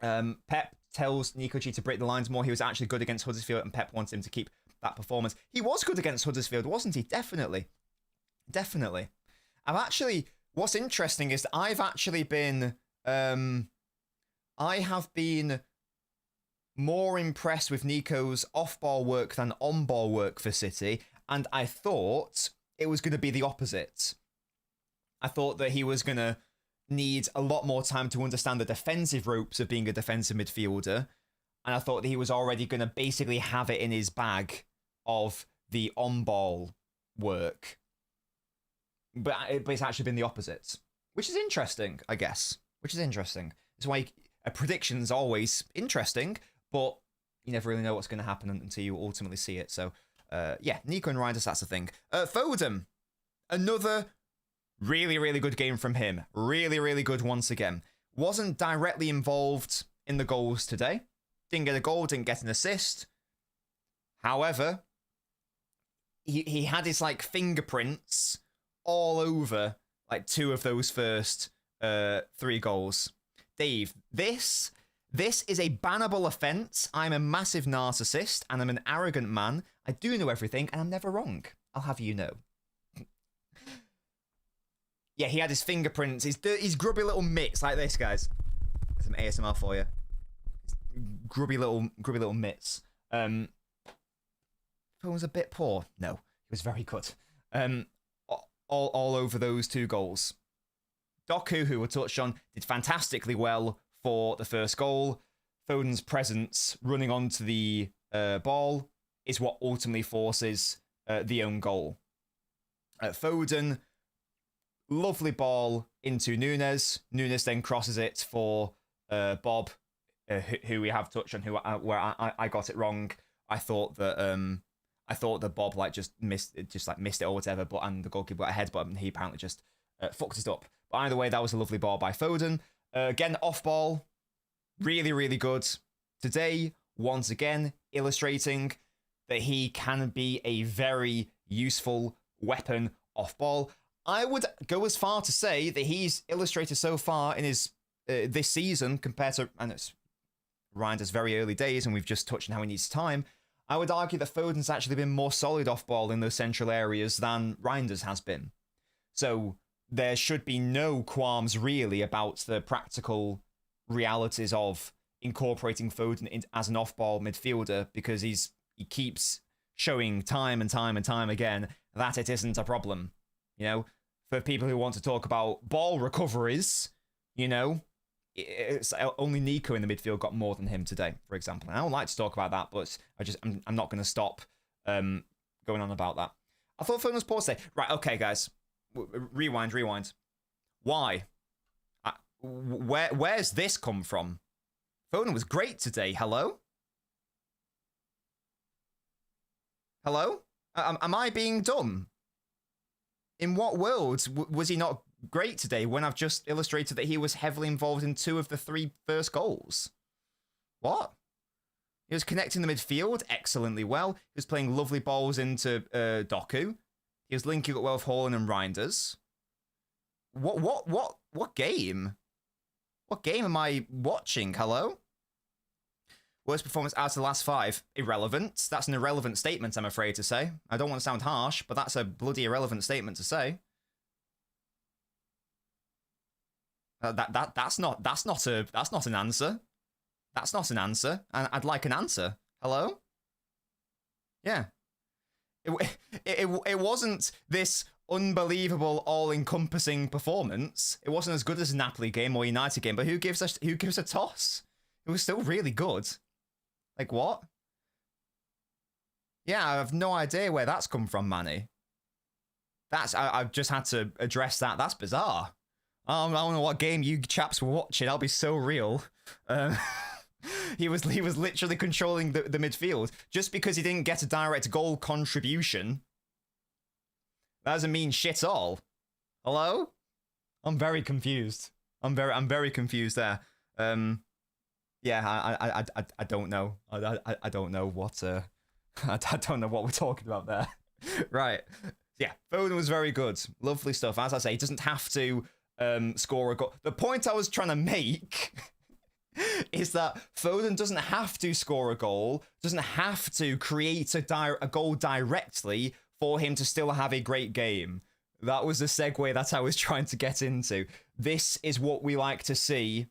Pep tells Nico G to break the lines more. He was actually good against Huddersfield, and Pep wants him to keep that performance. He was good against Huddersfield, wasn't he? Definitely. Definitely. What's interesting is that I've actually been, I have been more impressed with Nico's off-ball work than on-ball work for City, and I thought it was going to be the opposite. I thought that he was going to need a lot more time to understand the defensive ropes of being a defensive midfielder, and I thought that he was already going to basically have it in his bag of the on-ball work. But it's actually been the opposite, which is interesting, I guess. Which is interesting. It's why a prediction's always interesting, but you never really know what's going to happen until you ultimately see it. So, yeah, Nico and Reinders, that's the thing. Foden, another really, really good game from him. Really, really good once again. Wasn't directly involved in the goals today. Didn't get a goal, didn't get an assist. However, he had his, like, fingerprints all over, like, two of those first 3 goals. Dave, this is a bannable offence. I'm a massive narcissist, and I'm an arrogant man. I do know everything, and I'm never wrong. I'll have you know. Yeah, he had his fingerprints, his grubby little mitts like this, guys. Some ASMR for you. Grubby little mitts. Phil was a bit poor. No, he was very good. All over those 2 goals. Doku, who we touched on, did fantastically well for the first goal. Foden's presence running onto the ball is what ultimately forces the own goal. Foden, lovely ball into Nunes. Nunes then crosses it for Bob, who we have touched on, where I got it wrong. I thought that Bob just missed it or whatever, and the goalkeeper got ahead, but he apparently just fucked it up. But either way, that was a lovely ball by Foden. Again, off ball, really, really good. Today, once again, illustrating that he can be a very useful weapon off ball. I would go as far to say that he's illustrated so far in his this season compared to, and it's Reinders' very early days, and we've just touched on how he needs time, I would argue that Foden's actually been more solid off ball in those central areas than Reinders has been. So there should be no qualms really about the practical realities of incorporating Foden as an off-ball midfielder, because he keeps showing time and time and time again that it isn't a problem. You know, for people who want to talk about ball recoveries, you know, it's only Nico in the midfield got more than him today, for example. And I don't like to talk about that, but I'm not going to stop going on about that. I thought Foden was poor today. Right, okay, guys. Rewind. Why? Where's this come from? Foden was great today. Hello? Am I being dumb? In what world was he not great today when I've just illustrated that he was heavily involved in 2 of the 3 first goals? What? He was connecting the midfield excellently well. He was playing lovely balls into Doku. He was linking up well with Haaland and Reinders. What game? What game am I watching? Hello? Worst performance out of the last 5. Irrelevant. That's an irrelevant statement, I'm afraid to say. I don't want to sound harsh, but that's a bloody irrelevant statement to say. That's not an answer. That's not an answer. And I'd like an answer. Hello? Yeah. It wasn't this unbelievable, all-encompassing performance. It wasn't as good as a Napoli game or United game, but who gives a toss? It was still really good. Like, what? Yeah, I have no idea where that's come from, Manny. I've just had to address that. That's bizarre. I don't know what game you chaps were watching. I'll be so real. He was literally controlling the midfield. Just because he didn't get a direct goal contribution, that doesn't mean shit all. Hello? I'm very confused. I'm very confused there. Yeah, I don't know. I don't know what I don't know what we're talking about there. Right. Yeah, Foden was very good. Lovely stuff. As I say, he doesn't have to score a goal. The point I was trying to make is that Foden doesn't have to score a goal, doesn't have to create a goal directly for him to still have a great game. That was the segue that I was trying to get into. This is what we like to see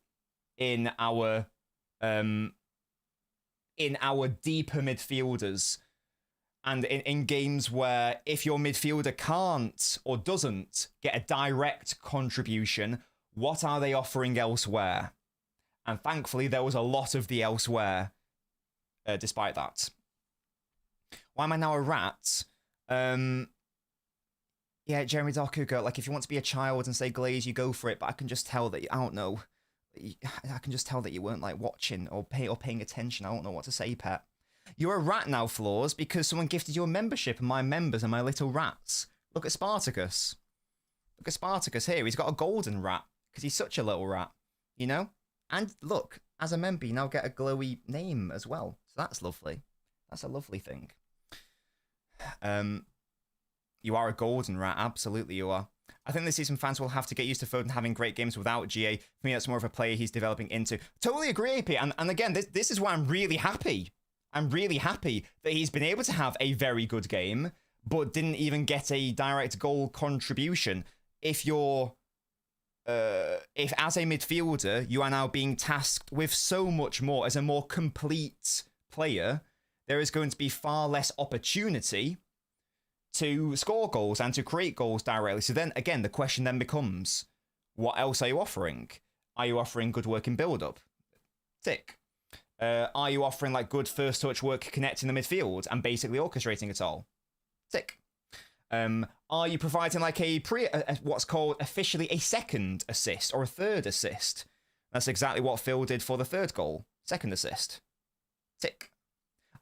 in our deeper midfielders, and in games where if your midfielder can't or doesn't get a direct contribution, what are they offering elsewhere? And thankfully, there was a lot of the elsewhere, despite that. Why am I now a rat? Yeah, Jeremy Dokuga, like, if you want to be a child and say Glaze, you go for it, but I can just tell that, I don't know, I can just tell that you weren't, like, watching or paying attention. I don't know what to say, pet. You're a rat now, Flaws, because someone gifted you a membership, and my members are my little rats. Look at Spartacus. Look at Spartacus here. He's got a golden rat, because he's such a little rat, you know? And look, as a member, you now get a glowy name as well. So that's lovely. That's a lovely thing. You are a golden rat. Absolutely you are. I think this season fans will have to get used to Foden having great games without GA. For me, that's more of a player he's developing into. Totally agree, AP. And again, this is why I'm really happy. I'm really happy that he's been able to have a very good game, but didn't even get a direct goal contribution. If as a midfielder, you are now being tasked with so much more as a more complete player, there is going to be far less opportunity to score goals and to create goals directly. So then, again, the question then becomes, what else are you offering? Are you offering good work in build-up? Tick. Are you offering like good first touch work connecting the midfield and basically orchestrating it all? Tick. Are you providing like what's called officially a second assist or a third assist? That's exactly what Phil did for the third goal. Second assist. Tick.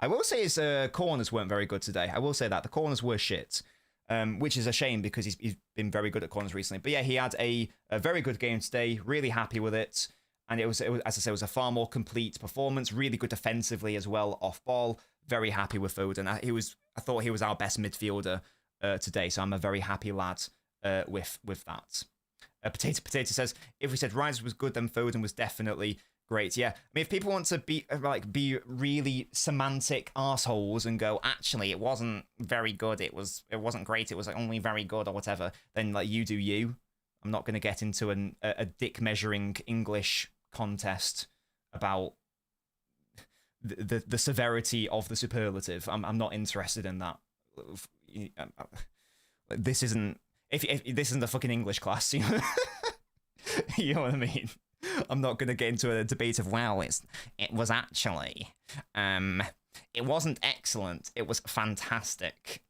I will say his corners weren't very good today. I will say that. The corners were shit, which is a shame because he's been very good at corners recently. But yeah, he had a very good game today. Really happy with it. And it was, as I say, it was a far more complete performance. Really good defensively as well, off ball. Very happy with Foden. I thought he was our best midfielder today. So I'm a very happy lad with that. Potato says, if we said Reinders was good, then Foden was definitely Great, yeah. I mean, if people want to be really semantic assholes and go, actually, it wasn't very good. It wasn't great. It was like only very good or whatever. Then like you do you. I'm not going to get into a dick measuring English contest about the severity of the superlative. I'm not interested in that. This isn't if this isn't a fucking English class, you know? You know what I mean? I'm not going to get into a debate of, well, it was actually, it wasn't excellent. It was fantastic.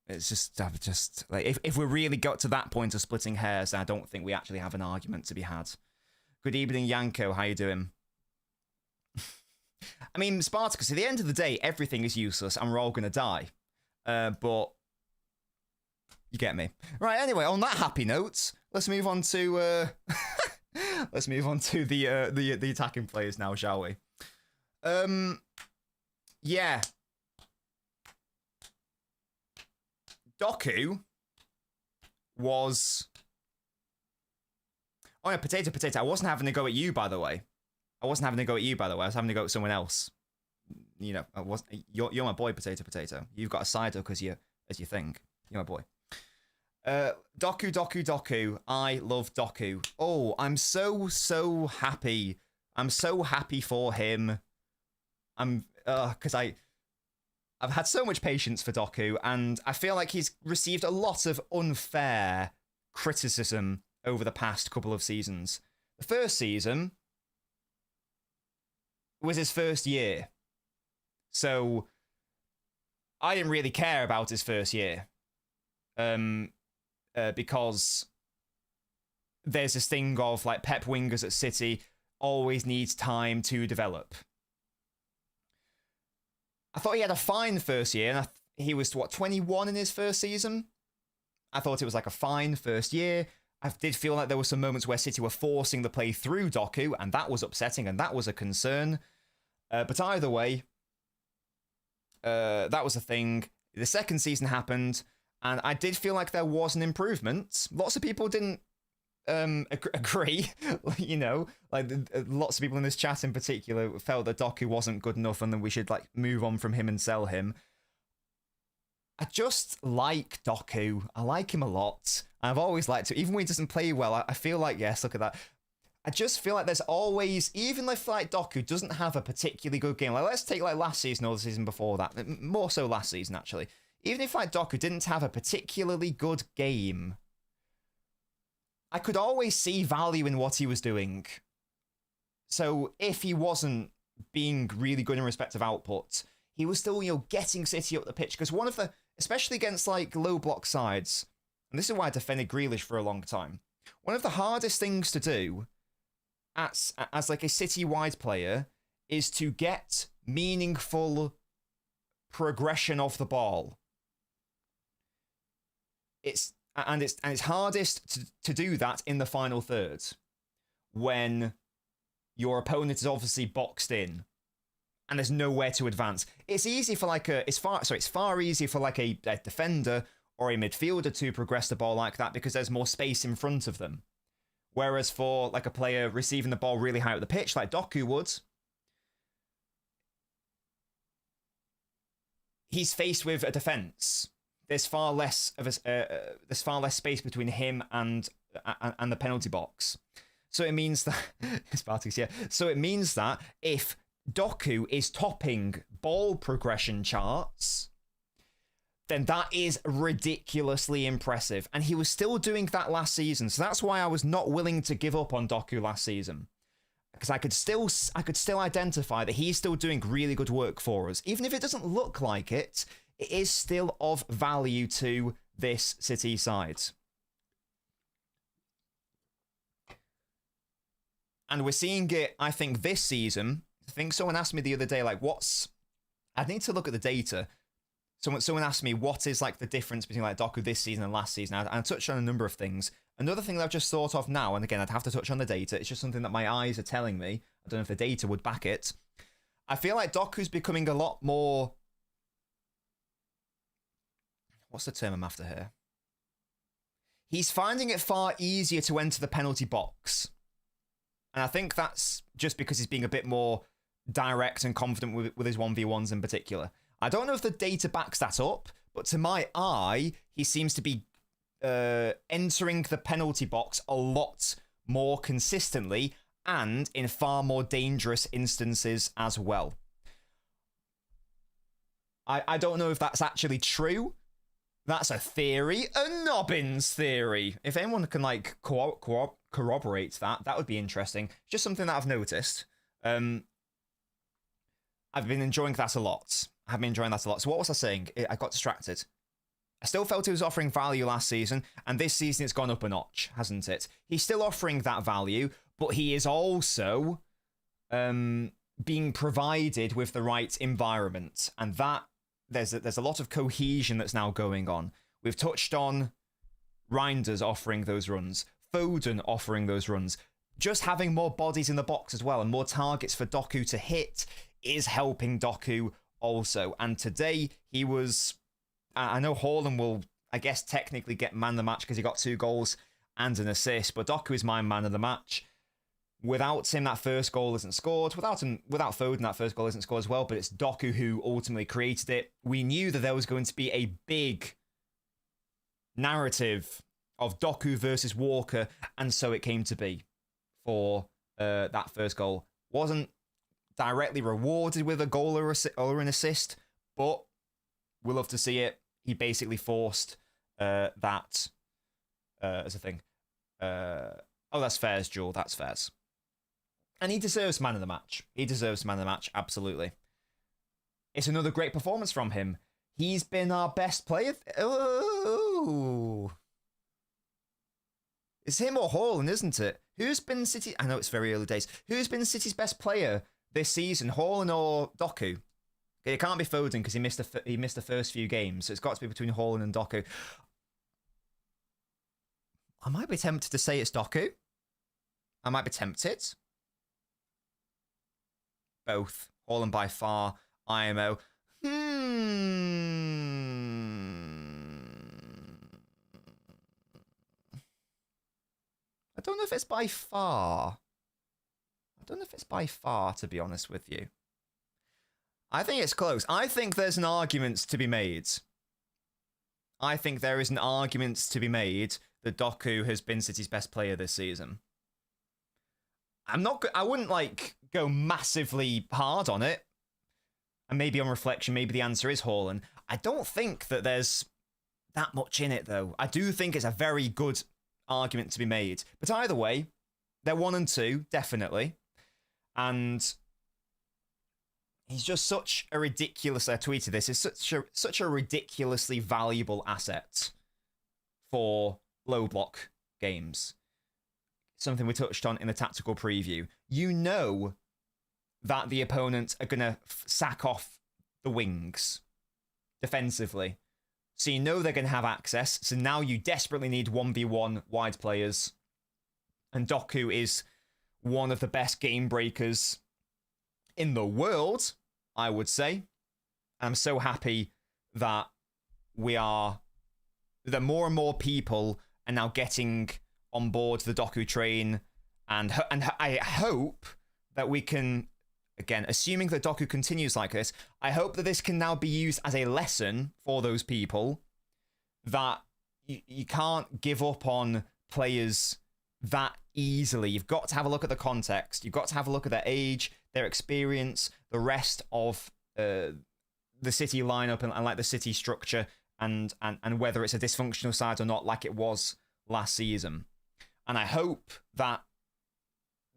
It's just, I've just like, if we really got to that point of splitting hairs, I don't think we actually have an argument to be had. Good evening, Yanko. How you doing? I mean, Spartacus, at the end of the day, everything is useless and we're all going to die. But you get me. Right, anyway, on that happy note, let's move on to let's move on to the attacking players now, shall we? Yeah. Doku was... Oh yeah, potato. I wasn't having a go at you, by the way. I was having a go at someone else. You know, you're my boy, potato. You've got a side hook as you think. You're my boy. Doku. I love Doku. Oh, I'm so happy. I'm so happy for him. Because I've had so much patience for Doku, and I feel like he's received a lot of unfair criticism over the past couple of seasons. The first season was his first year, so I didn't really care about his first year. Because there's this thing of like Pep wingers at City always needs time to develop. I thought he had a fine first year, and he was 21 in his first season. I thought it was like a fine first year. I did feel like there were some moments where City were forcing the play through Doku, and that was upsetting, and that was a concern. But either way, that was a thing. The second season happened, and I did feel like there was an improvement. Lots of people didn't agree, you know, like lots of people in this chat in particular felt that Doku wasn't good enough and then we should like move on from him and sell him. I just like Doku. I like him a lot. I've always liked him. Even when he doesn't play well, I feel like, yes, look at that. I just feel like there's always, even if like Doku doesn't have a particularly good game, like let's take like last season or the season before that, more so last season actually. Even if like Doku didn't have a particularly good game, I could always see value in what he was doing. So if he wasn't being really good in respect of output, he was still, you know, getting City up the pitch. Because one of the, especially against like low block sides, and this is why I defended Grealish for a long time, one of the hardest things to do as like a City-wide player is to get meaningful progression of the ball. It's hardest to do that in the final third when your opponent is obviously boxed in and there's nowhere to advance. It's easy for like it's far easier for like a defender or a midfielder to progress the ball like that because there's more space in front of them. Whereas for like a player receiving the ball really high up the pitch, like Doku would, he's faced with a defense. There's far less space between him and the penalty box. So it means that Spartacus, yeah. So it means that if Doku is topping ball progression charts, then that is ridiculously impressive. And he was still doing that last season. So that's why I was not willing to give up on Doku last season. Because I could still identify that he's still doing really good work for us. Even if it doesn't look like it, it is still of value to this City side. And we're seeing it, I think, this season. I think someone asked me the other day, like, I need to look at the data. Someone asked me, what is, like, the difference between, like, Doku this season and last season? I touched on a number of things. Another thing that I've just thought of now, and again, I'd have to touch on the data. It's just something that my eyes are telling me. I don't know if the data would back it. I feel like Doku's becoming a lot more... What's the term I'm after here? He's finding it far easier to enter the penalty box. And I think that's just because he's being a bit more direct and confident with his 1v1s in particular. I don't know if the data backs that up, but to my eye, he seems to be entering the penalty box a lot more consistently and in far more dangerous instances as well. I don't know if that's actually true. That's a theory, a Nobbins theory. If anyone can like corroborate that, that would be interesting. Just something that I've noticed. I've been enjoying that a lot. So what was I saying? I got distracted. I still felt he was offering value last season, and this season it's gone up a notch, hasn't it? He's still offering that value, but he is also being provided with the right environment, and that there's a lot of cohesion that's now going on. We've touched on Reinders offering those runs, Foden offering those runs, just having more bodies in the box as well, and more targets for Doku to hit is helping Doku also. And today he was, I know Haaland will, I guess, technically get man of the match because he got 2 goals and an assist, but Doku is my man of the match. Without him, that first goal isn't scored. Without Foden, that first goal isn't scored as well, but it's Doku who ultimately created it. We knew that there was going to be a big narrative of Doku versus Walker, and so it came to be for that first goal. Wasn't directly rewarded with a goal or an assist, but we'll love to see it. He basically forced that as a thing. That's Fairs, Jewel. That's Fairs. And he deserves man of the match. Absolutely. It's another great performance from him. He's been our best player. Oh. It's him or Haaland, isn't it? Who's been City... I know it's very early days. Who's been City's best player this season? Haaland or Doku? Okay, it can't be Foden because he missed the first few games. So it's got to be between Haaland and Doku. I might be tempted to say it's Doku. I might be tempted. Both. Haaland by far. IMO. I don't know if it's by far. To be honest with you. I think it's close. I think there's an argument to be made. I think there is an argument to be made that Doku has been City's best player this season. I wouldn't like go massively hard on it. And maybe on reflection, maybe the answer is Haaland. I don't think that there's that much in it, though. I do think it's a very good argument to be made. But either way, they're 1 and 2, definitely. And he's just such a ridiculous... I tweeted this. It's such a ridiculously valuable asset for low block games. Something we touched on in the tactical preview. You know that the opponents are going to sack off the wings defensively. So you know they're going to have access. So now you desperately need 1v1 wide players. And Doku is one of the best game breakers in the world, I would say. I'm so happy that that more and more people are now getting on board the Doku train. And I hope that we can, again, assuming that Doku continues like this, I hope that this can now be used as a lesson for those people that you can't give up on players that easily. You've got to have a look at the context. You've got to have a look at their age, their experience, the rest of the City lineup and like the City structure and whether it's a dysfunctional side or not like it was last season. And I hope that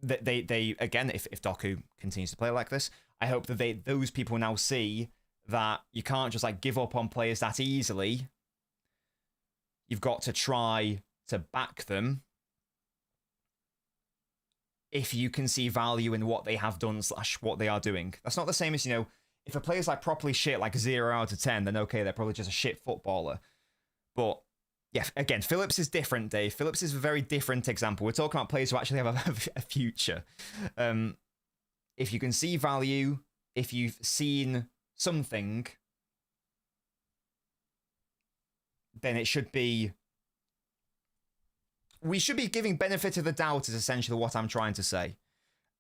they again, if Doku continues to play like this, I hope that those people now see that you can't just like give up on players that easily. You've got to try to back them if you can see value in what they have done / what they are doing. That's not the same as, if a player's like properly shit, like 0 out of 10, then okay, they're probably just a shit footballer. But yeah, again, Phillips is different, Dave. Phillips is a very different example. We're talking about players who actually have a future. If you can see value, if you've seen something, then it should be... We should be giving benefit of the doubt is essentially what I'm trying to say.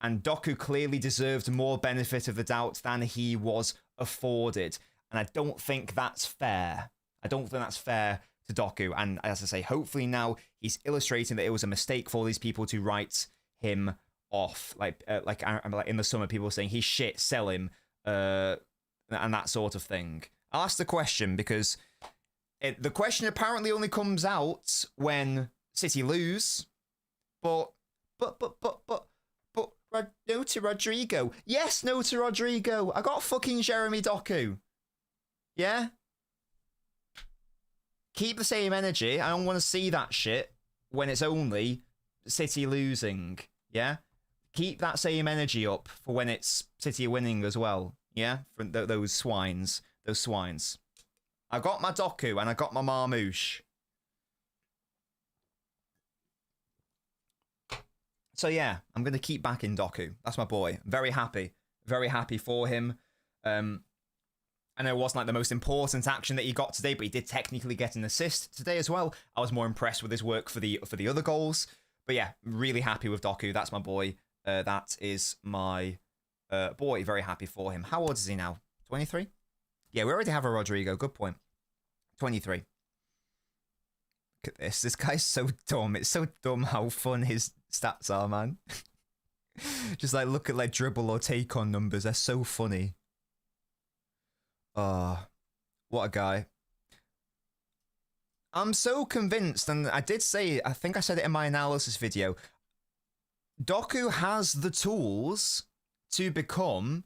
And Doku clearly deserved more benefit of the doubt than he was afforded. And I don't think that's fair. I don't think that's fair to Doku. And as I say, hopefully now he's illustrating that it was a mistake for these people to write him off. Like in the summer, people were saying he's shit, sell him, and that sort of thing. I'll ask the question because the question apparently only comes out when City lose. But no to Rodrigo. Yes, no to Rodrigo. I got fucking Jeremy Doku. Yeah? Keep the same energy. I don't want to see that shit when it's only City losing. Yeah? Keep that same energy up for when it's City winning as well. Yeah? For those swines. Those swines. I got my Doku and I got my Marmouche. So yeah, I'm going to keep backing Doku. That's my boy. Very happy. Very happy for him. I know it wasn't like the most important action that he got today, but he did technically get an assist today as well. I was more impressed with his work for the other goals. But yeah, really happy with Doku. That's my boy. That is my boy. Very happy for him. How old is he now? 23? Yeah, we already have a Rodrigo. Good point. 23. Look at this. This guy's so dumb. It's so dumb how fun his stats are, man. Just like look at like dribble or take on numbers. They're so funny. Oh, what a guy. I'm so convinced, and I did say, I think I said it in my analysis video, Doku has the tools to become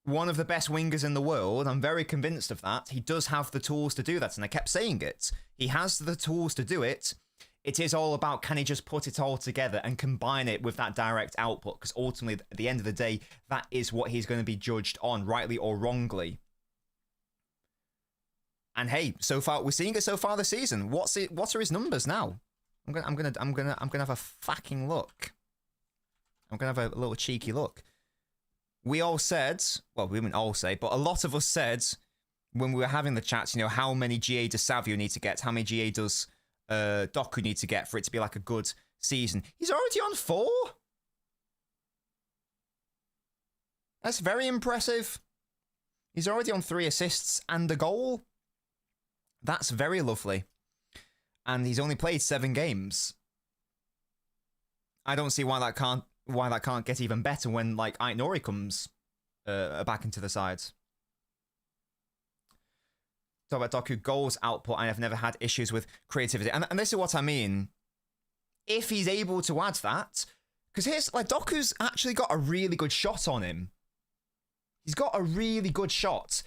one of the best wingers in the world. I'm very convinced of that. He does have the tools to do that, and I kept saying it. He has the tools to do it. It is all about, can he just put it all together and combine it with that direct output? Because ultimately, at the end of the day, that is what he's going to be judged on, rightly or wrongly. And hey, so far we're seeing it so far this season. What are his numbers now? I'm gonna have a fucking look. I'm gonna have a little cheeky look. We all said, well, we didn't all say, but a lot of us said when we were having the chats, you know, how many GA does Savio need to get? How many GA does Doku need to get for it to be like a good season? He's already on 4. That's very impressive. He's already on 3 assists and a goal. That's very lovely. And he's only played 7 games. I don't see why that can't get even better when like Aït-Nouri comes back into the side. Talk about Doku goals output. I have never had issues with creativity, and this is what I mean. If he's able to add that, because here's like Doku's actually got a really good shot on him. He's got a really good shot.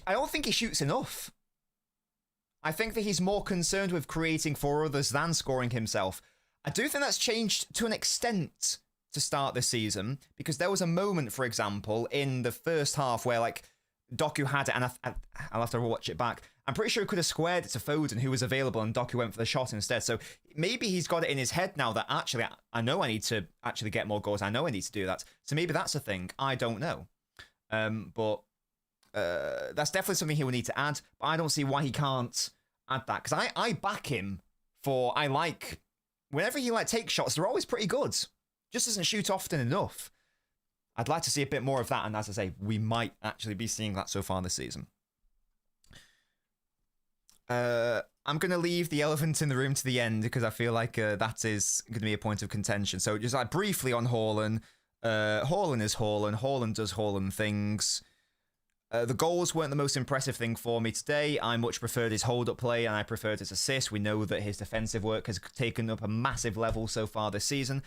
I don't think he shoots enough. I think that he's more concerned with creating for others than scoring himself. I do think that's changed to an extent to start this season, because there was a moment, for example, in the first half where like Doku had it, and I'll have to watch it back. I'm pretty sure he could have squared it to Foden, who was available, and Doku went for the shot instead. So maybe he's got it in his head now that actually, I know I need to actually get more goals. I know I need to do that. So maybe that's a thing. I don't know. But that's definitely something he will need to add. But I don't see why he can't add that, because I back him for, I like, whenever he like takes shots, they're always pretty good. Just doesn't shoot often enough. I'd like to see a bit more of that, and as I say, we might actually be seeing that so far this season. I'm going to leave the elephant in the room to the end, because I feel like that is going to be a point of contention. So just like briefly on Haaland. Haaland is Haaland. Haaland does Haaland things. The goals weren't the most impressive thing for me today. I much preferred his hold-up play, and I preferred his assist. We know that his defensive work has taken up a massive level so far this season.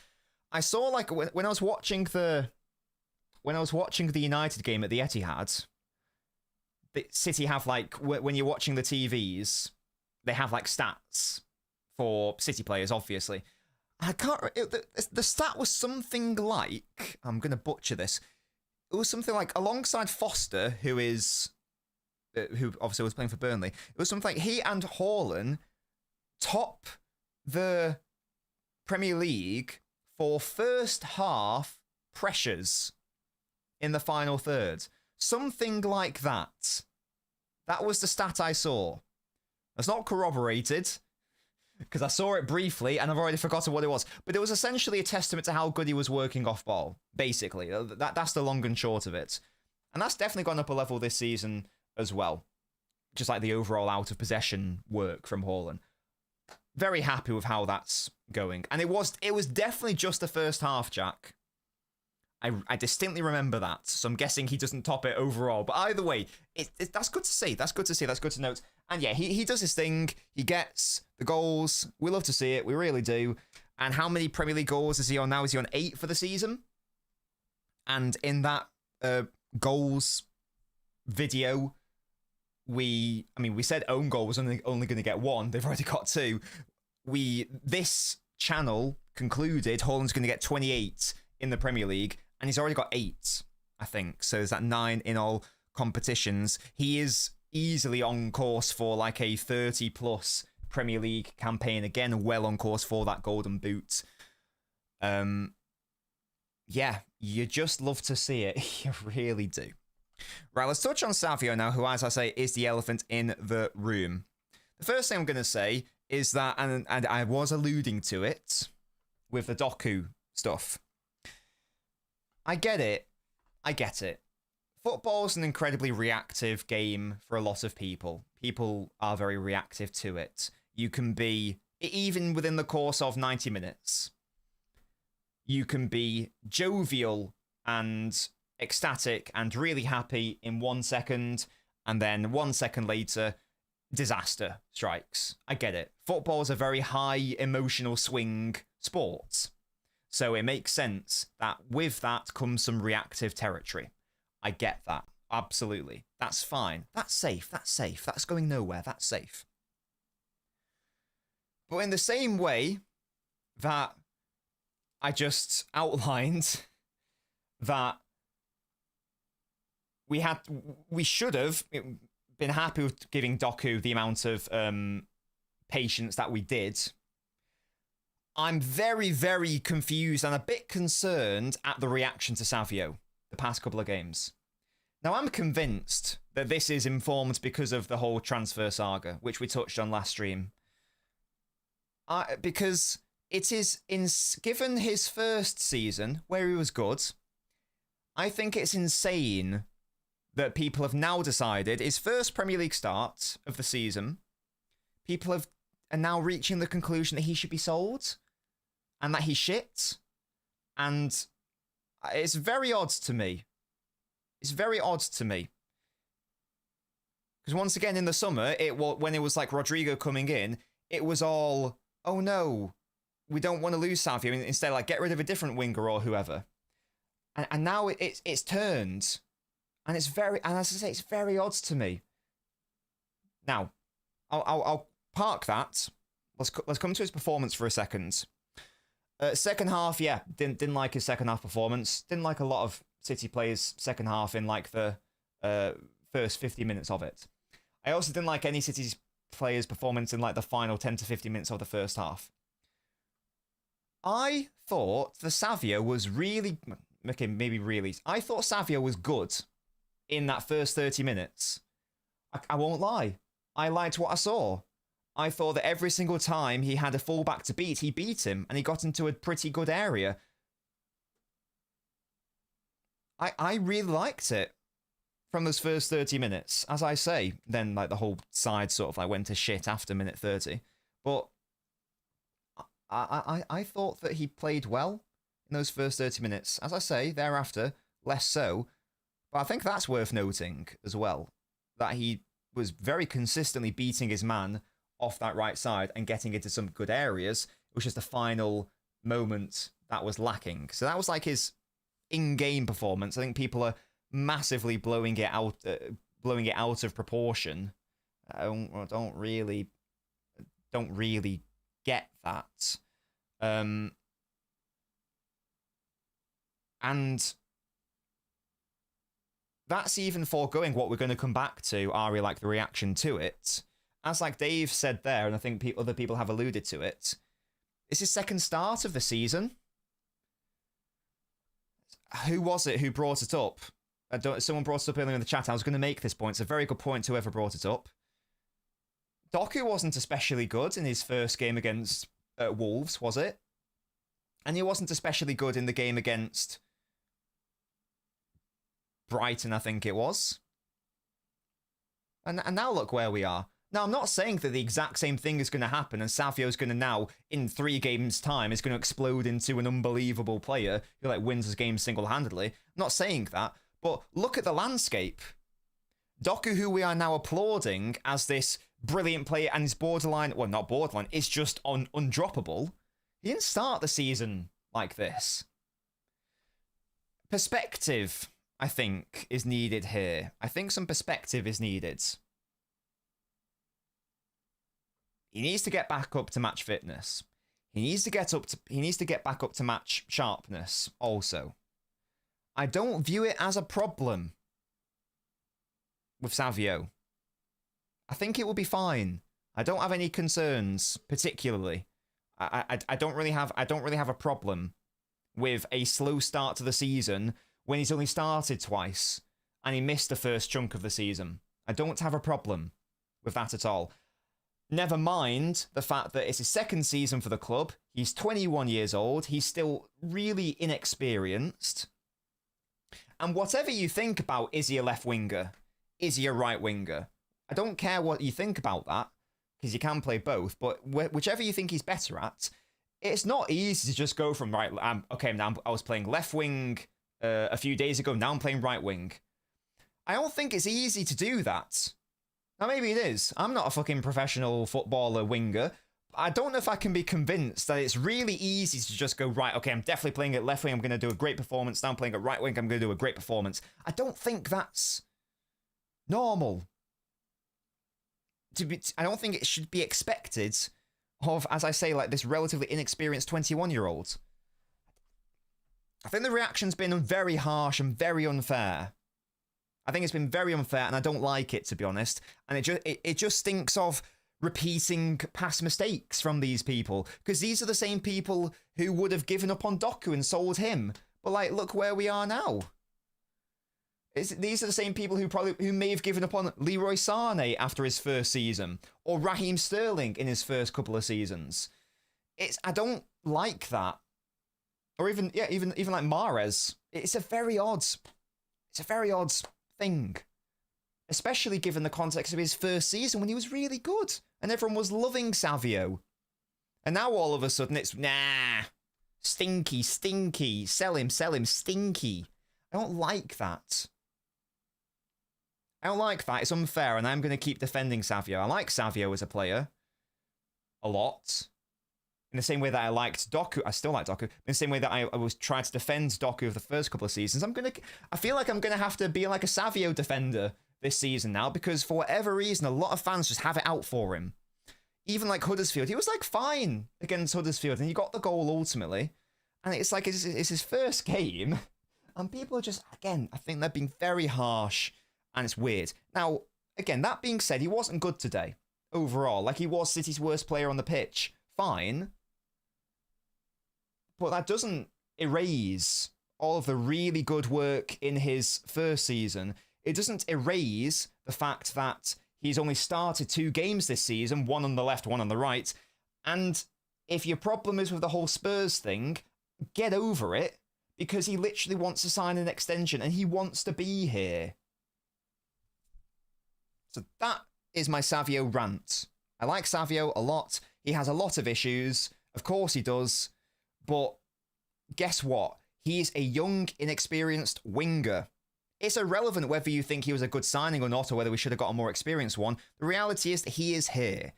I saw like when I was watching the United game at the Etihad, the City have like, when you're watching the TVs, they have like stats for City players, obviously. I can't. The stat was something like, I'm gonna butcher this. It was something like, alongside Foster, who obviously was playing for Burnley. It was something like he and Haaland top the Premier League for first half pressures in the final third. Something like that. That was the stat I saw. That's not corroborated, because I saw it briefly and I've already forgotten what it was. But it was essentially a testament to how good he was working off ball, basically. That's the long and short of it. And that's definitely gone up a level this season as well. Just like the overall out of possession work from Haaland. Very happy with how that's going. And it was definitely just the first half, Jack. I distinctly remember that. So I'm guessing he doesn't top it overall. But either way, that's good to see. That's good to see. That's good to note. And yeah, he does his thing. He gets the goals. We love to see it. We really do. And how many Premier League goals is he on now? Is he on 8 for the season? And in that goals video, we said own goal was only going to get 1. They've already got 2. This channel concluded Haaland's going to get 28 in the Premier League, and he's already got 8, I think. So there's that 9 in all competitions. He is easily on course for like a 30-plus Premier League campaign. Again, well on course for that golden boot. Yeah, you just love to see it. You really do. Right, let's touch on Savio now, who, as I say, is the elephant in the room. The first thing I'm going to say is that, and I was alluding to it with the Doku stuff. I get it. Football's an incredibly reactive game for a lot of people. People are very reactive to it. You can be, even within the course of 90 minutes, you can be jovial and ecstatic and really happy in 1 second, and then 1 second later, disaster strikes. I get it. Football is a very high emotional swing sport. So it makes sense that with that comes some reactive territory. I get that. Absolutely. That's fine. That's safe. That's going nowhere. That's safe. But in the same way that I just outlined that we should have been happy with giving Doku the amount of patience that we did, I'm very, very confused and a bit concerned at the reaction to Savio the past couple of games. Now, I'm convinced that this is informed because of the whole transfer saga, which we touched on last stream. Because it is, given his first season, where he was good, I think it's insane that people have now decided, his first Premier League start of the season, people are now reaching the conclusion that he should be sold and that he's shit. And it's very odd to me. It's very odd to me. Because once again, in the summer, when it was like Rodrigo coming in, it was all, oh no, we don't want to lose Savio. Instead, like, get rid of a different winger or whoever. And now it's turned. And it's very, and as I say, it's very odd to me. Now, I'll park that. Let's come to his performance for a second. Second half, yeah, didn't like his second half performance. Didn't like a lot of City players' second half in like the first 50 minutes of it. I also didn't like any City's players' performance in like the final 10 to 50 minutes of the first half. I thought the Savio was really, okay, maybe really. I thought Savio was good in that first 30 minutes. I won't lie. I liked what I saw. I thought that every single time he had a fullback to beat, he beat him, and he got into a pretty good area. I really liked it from those first 30 minutes. As I say, then like the whole side sort of like went to shit after minute 30. But I thought that he played well in those first 30 minutes. As I say, thereafter, less so. But I think that's worth noting as well, that he was very consistently beating his man off that right side and getting into some good areas. It was just the final moment that was lacking. So that was like his in-game performance. I think people are massively blowing it out of proportion. I don't really get that. And that's even foregoing what we're going to come back to, Ari, like the reaction to it. As like Dave said there, and I think other people have alluded to it, it's his second start of the season. Who was it who brought it up? Someone brought it up earlier in the chat. I was going to make this point. It's a very good point, whoever brought it up. Doku wasn't especially good in his first game against Wolves, was it? And he wasn't especially good in the game against Brighton, I think it was. And now look where we are. Now, I'm not saying that the exact same thing is going to happen and Savio's going to now, in 3 games' time, is going to explode into an unbelievable player who like wins his game single-handedly. I'm not saying that, but look at the landscape. Doku, who we are now applauding as this brilliant player and is borderline, well, not borderline, is just undroppable. He didn't start the season like this. Perspective, I think, is needed here. I think some perspective is needed. He needs to get back up to match fitness. He needs to get back up to match sharpness also. I don't view it as a problem with Savio. I think it will be fine. I don't have any concerns particularly. I don't really have a problem with a slow start to the season when he's only started twice and he missed the first chunk of the season. I don't have a problem with that at all. Never mind the fact that it's his second season for the club. He's 21 years old. He's still really inexperienced. And whatever you think about, is he a left winger? Is he a right winger? I don't care what you think about that, because you can play both. But whichever you think he's better at, it's not easy to just go from right. Okay, now I was playing left wing a few days ago. Now I'm playing right wing. I don't think it's easy to do that. Now, maybe it is. I'm not a fucking professional footballer winger. I don't know if I can be convinced that it's really easy to just go, right, okay, I'm definitely playing at left wing. I'm going to do a great performance. Now I'm playing at right wing. I'm going to do a great performance. I don't think that's normal. I don't think it should be expected of, as I say, like this relatively inexperienced 21-year-old. I think the reaction's been very harsh and very unfair. I think it's been very unfair, and I don't like it, to be honest. And it just stinks of repeating past mistakes from these people, because these are the same people who would have given up on Doku and sold him. But like, look where we are now. These are the same people who may have given up on Leroy Sané after his first season, or Raheem Sterling in his first couple of seasons. I don't like that. Or even like Mahrez. It's a very odd thing, especially given the context of his first season when he was really good and everyone was loving Savio. And now all of a sudden it's, nah, stinky, sell him, stinky. I don't like that. It's unfair, and I'm going to keep defending Savio. I like Savio as a player a lot. In the same way that I liked Doku, I still like Doku. In the same way that I was trying to defend Doku of the first couple of seasons, I feel like I'm gonna have to be like a Savio defender this season now, because for whatever reason, a lot of fans just have it out for him. Even like Huddersfield, he was like fine against Huddersfield, and he got the goal ultimately. And it's like it's his first game, and people are just, again, I think they're being very harsh, and it's weird. Now, again, that being said, he wasn't good today overall. Like, he was City's worst player on the pitch. Fine. But that doesn't erase all of the really good work in his first season. It doesn't erase the fact that he's only started 2 games this season, one on the left, one on the right. And if your problem is with the whole Spurs thing, get over it, because he literally wants to sign an extension and he wants to be here. So that is my Savio rant. I like Savio a lot. He has a lot of issues. Of course he does. But guess what? He is a young, inexperienced winger. It's irrelevant whether you think he was a good signing or not, or whether we should have got a more experienced one. The reality is that he is here.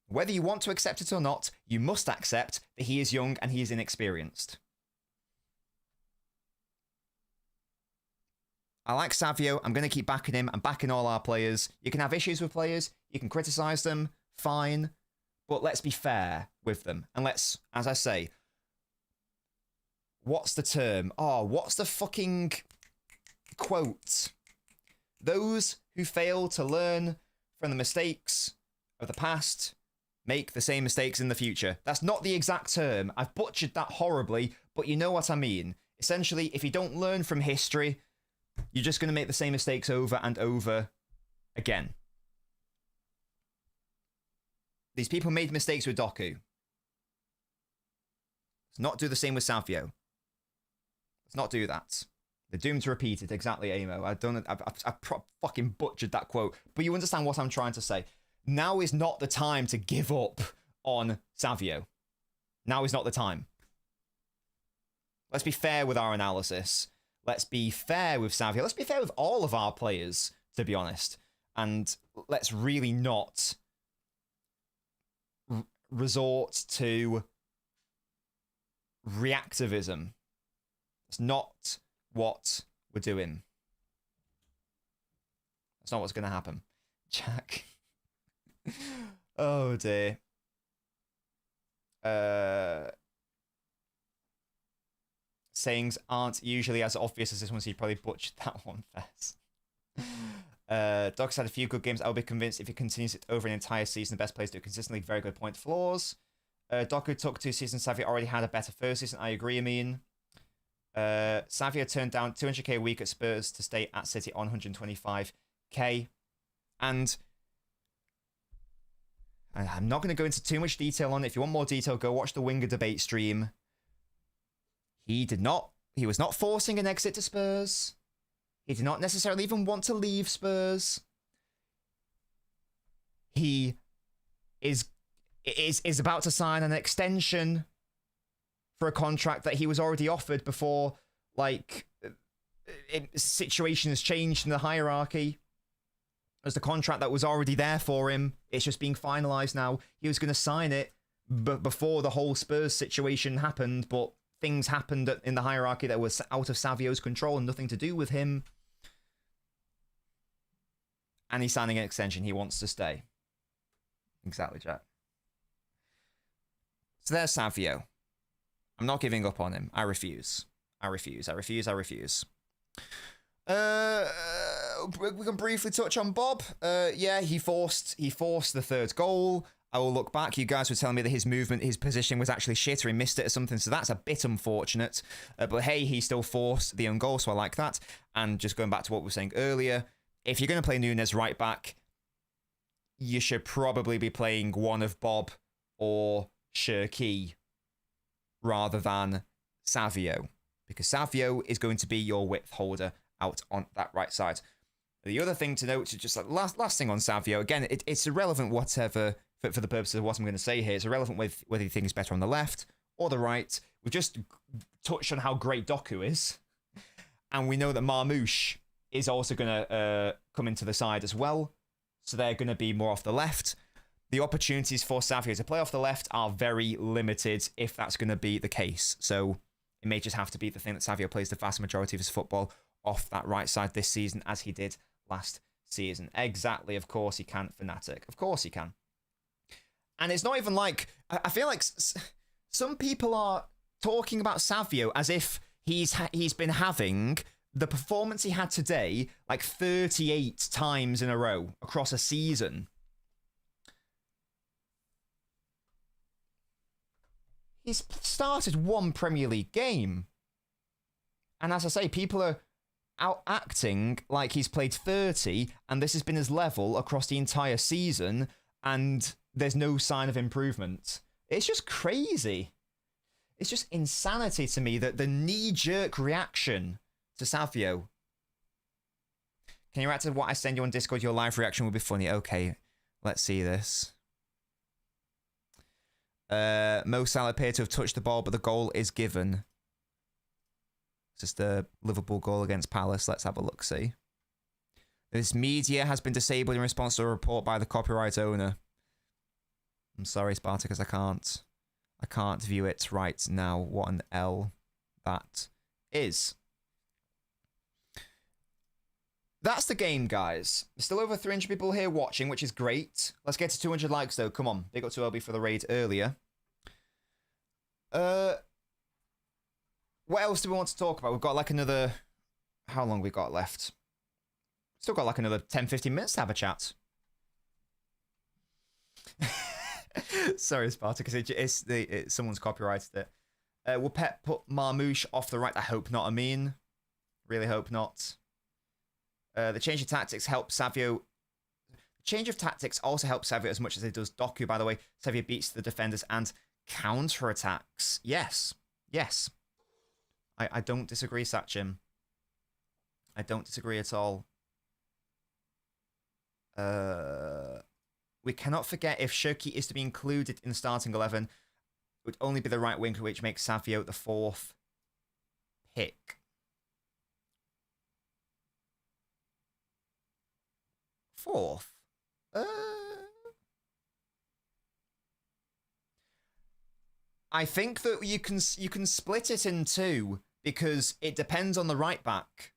Whether you want to accept it or not, you must accept that he is young and he is inexperienced. I like Savio. I'm going to keep backing him. I'm backing all our players. You can have issues with players. You can criticise them. Fine. But let's be fair with them. And let's, as I say, what's the term? Oh, what's the fucking quote? Those who fail to learn from the mistakes of the past make the same mistakes in the future. That's not the exact term. I've butchered that horribly, but you know what I mean. Essentially, if you don't learn from history, you're just going to make the same mistakes over and over again. These people made mistakes with Doku. Let's not do the same with Savio. Let's not do that. They're doomed to repeat it. Exactly, Amo. I fucking butchered that quote. But you understand what I'm trying to say. Now is not the time to give up on Savio. Now is not the time. Let's be fair with our analysis. Let's be fair with Savio. Let's be fair with all of our players, to be honest. And let's really not resort to reactivism. It's not what we're doing. That's not what's going to happen. Jack. Oh, dear. Sayings aren't usually as obvious as this one, so you probably butchered that one first. Doc's had a few good games. I'll be convinced if he continues it over an entire season, the best players do it consistently. Very good point. Flaws. Doc, who took 2 seasons, Savio already had a better first season. I agree, I mean. Savio turned down 200k a week at Spurs to stay at City on 125k. And I'm not going to go into too much detail on it. If you want more detail, go watch the Winger debate stream. He was not forcing an exit to Spurs. He did not necessarily even want to leave Spurs. He is about to sign an extension for a contract that he was already offered before, like, situation has changed in the hierarchy. As the contract that was already there for him, it's just being finalized now. He was going to sign it before the whole Spurs situation happened, but things happened in the hierarchy that was out of Savio's control and nothing to do with him. And he's signing an extension. He wants to stay. Exactly, Jack. So there's Savio. I'm not giving up on him. I refuse. We can briefly touch on Bob. Yeah, he forced the third goal. I will look back. You guys were telling me that his movement, his position was actually shit, or he missed it or something. So that's a bit unfortunate. But hey, he still forced the own goal, so I like that. And just going back to what we were saying earlier, if you're going to play Nunes right back, you should probably be playing one of Bob or Shirky rather than Savio, because Savio is going to be your width holder out on that right side. The other thing to note, just like last thing on Savio, again, it's irrelevant whatever for the purposes of what I'm going to say here. It's irrelevant with whether you think he's better on the left or the right. We've just touched on how great Doku is, and we know that Marmoush is also going to come into the side as well, so they're going to be more off the left. The opportunities for Savio to play off the left are very limited if that's going to be the case. So it may just have to be the thing that Savio plays the vast majority of his football off that right side this season, as he did last season. Exactly, of course he can, Fnatic. Of course he can. And it's not even like... I feel like some people are talking about Savio as if he's been having the performance he had today like 38 times in a row across a season. He's started one Premier League game. And as I say, people are out acting like he's played 30 and this has been his level across the entire season and there's no sign of improvement. It's just crazy. It's just insanity to me that the knee-jerk reaction to Savio. Can you react to what I send you on Discord? Your live reaction would be funny. Okay, let's see this. Mo Salah appeared to have touched the ball, but the goal is given. It's just the Liverpool goal against Palace. Let's have a look, see. This media has been disabled in response to a report by the copyright owner. I'm sorry, Spartacus, I can't view it right now. What an L that is. That's the game, guys. There's still over 300 people here watching, which is great. Let's get to 200 likes, though. Come on. Big up to LB for the raid earlier. What else do we want to talk about? We've got like another... How long we got left? Still got like another 10-15 minutes to have a chat. Sorry, Spartacus. Someone's copyrighted it. Will Pep put Marmoush off the right? I hope not, Amin. Really hope not. The change of tactics helped Savio change of tactics also helps Savio as much as it does Doku, by the way. Savio beats the defenders and counter-attacks. Yes. Yes. I don't disagree, Satchim. I don't disagree at all. We cannot forget if Shirky is to be included in the starting 11, it would only be the right wing, which makes Savio the 4th pick. 4th? I think that you can split it in two because it depends on the right back.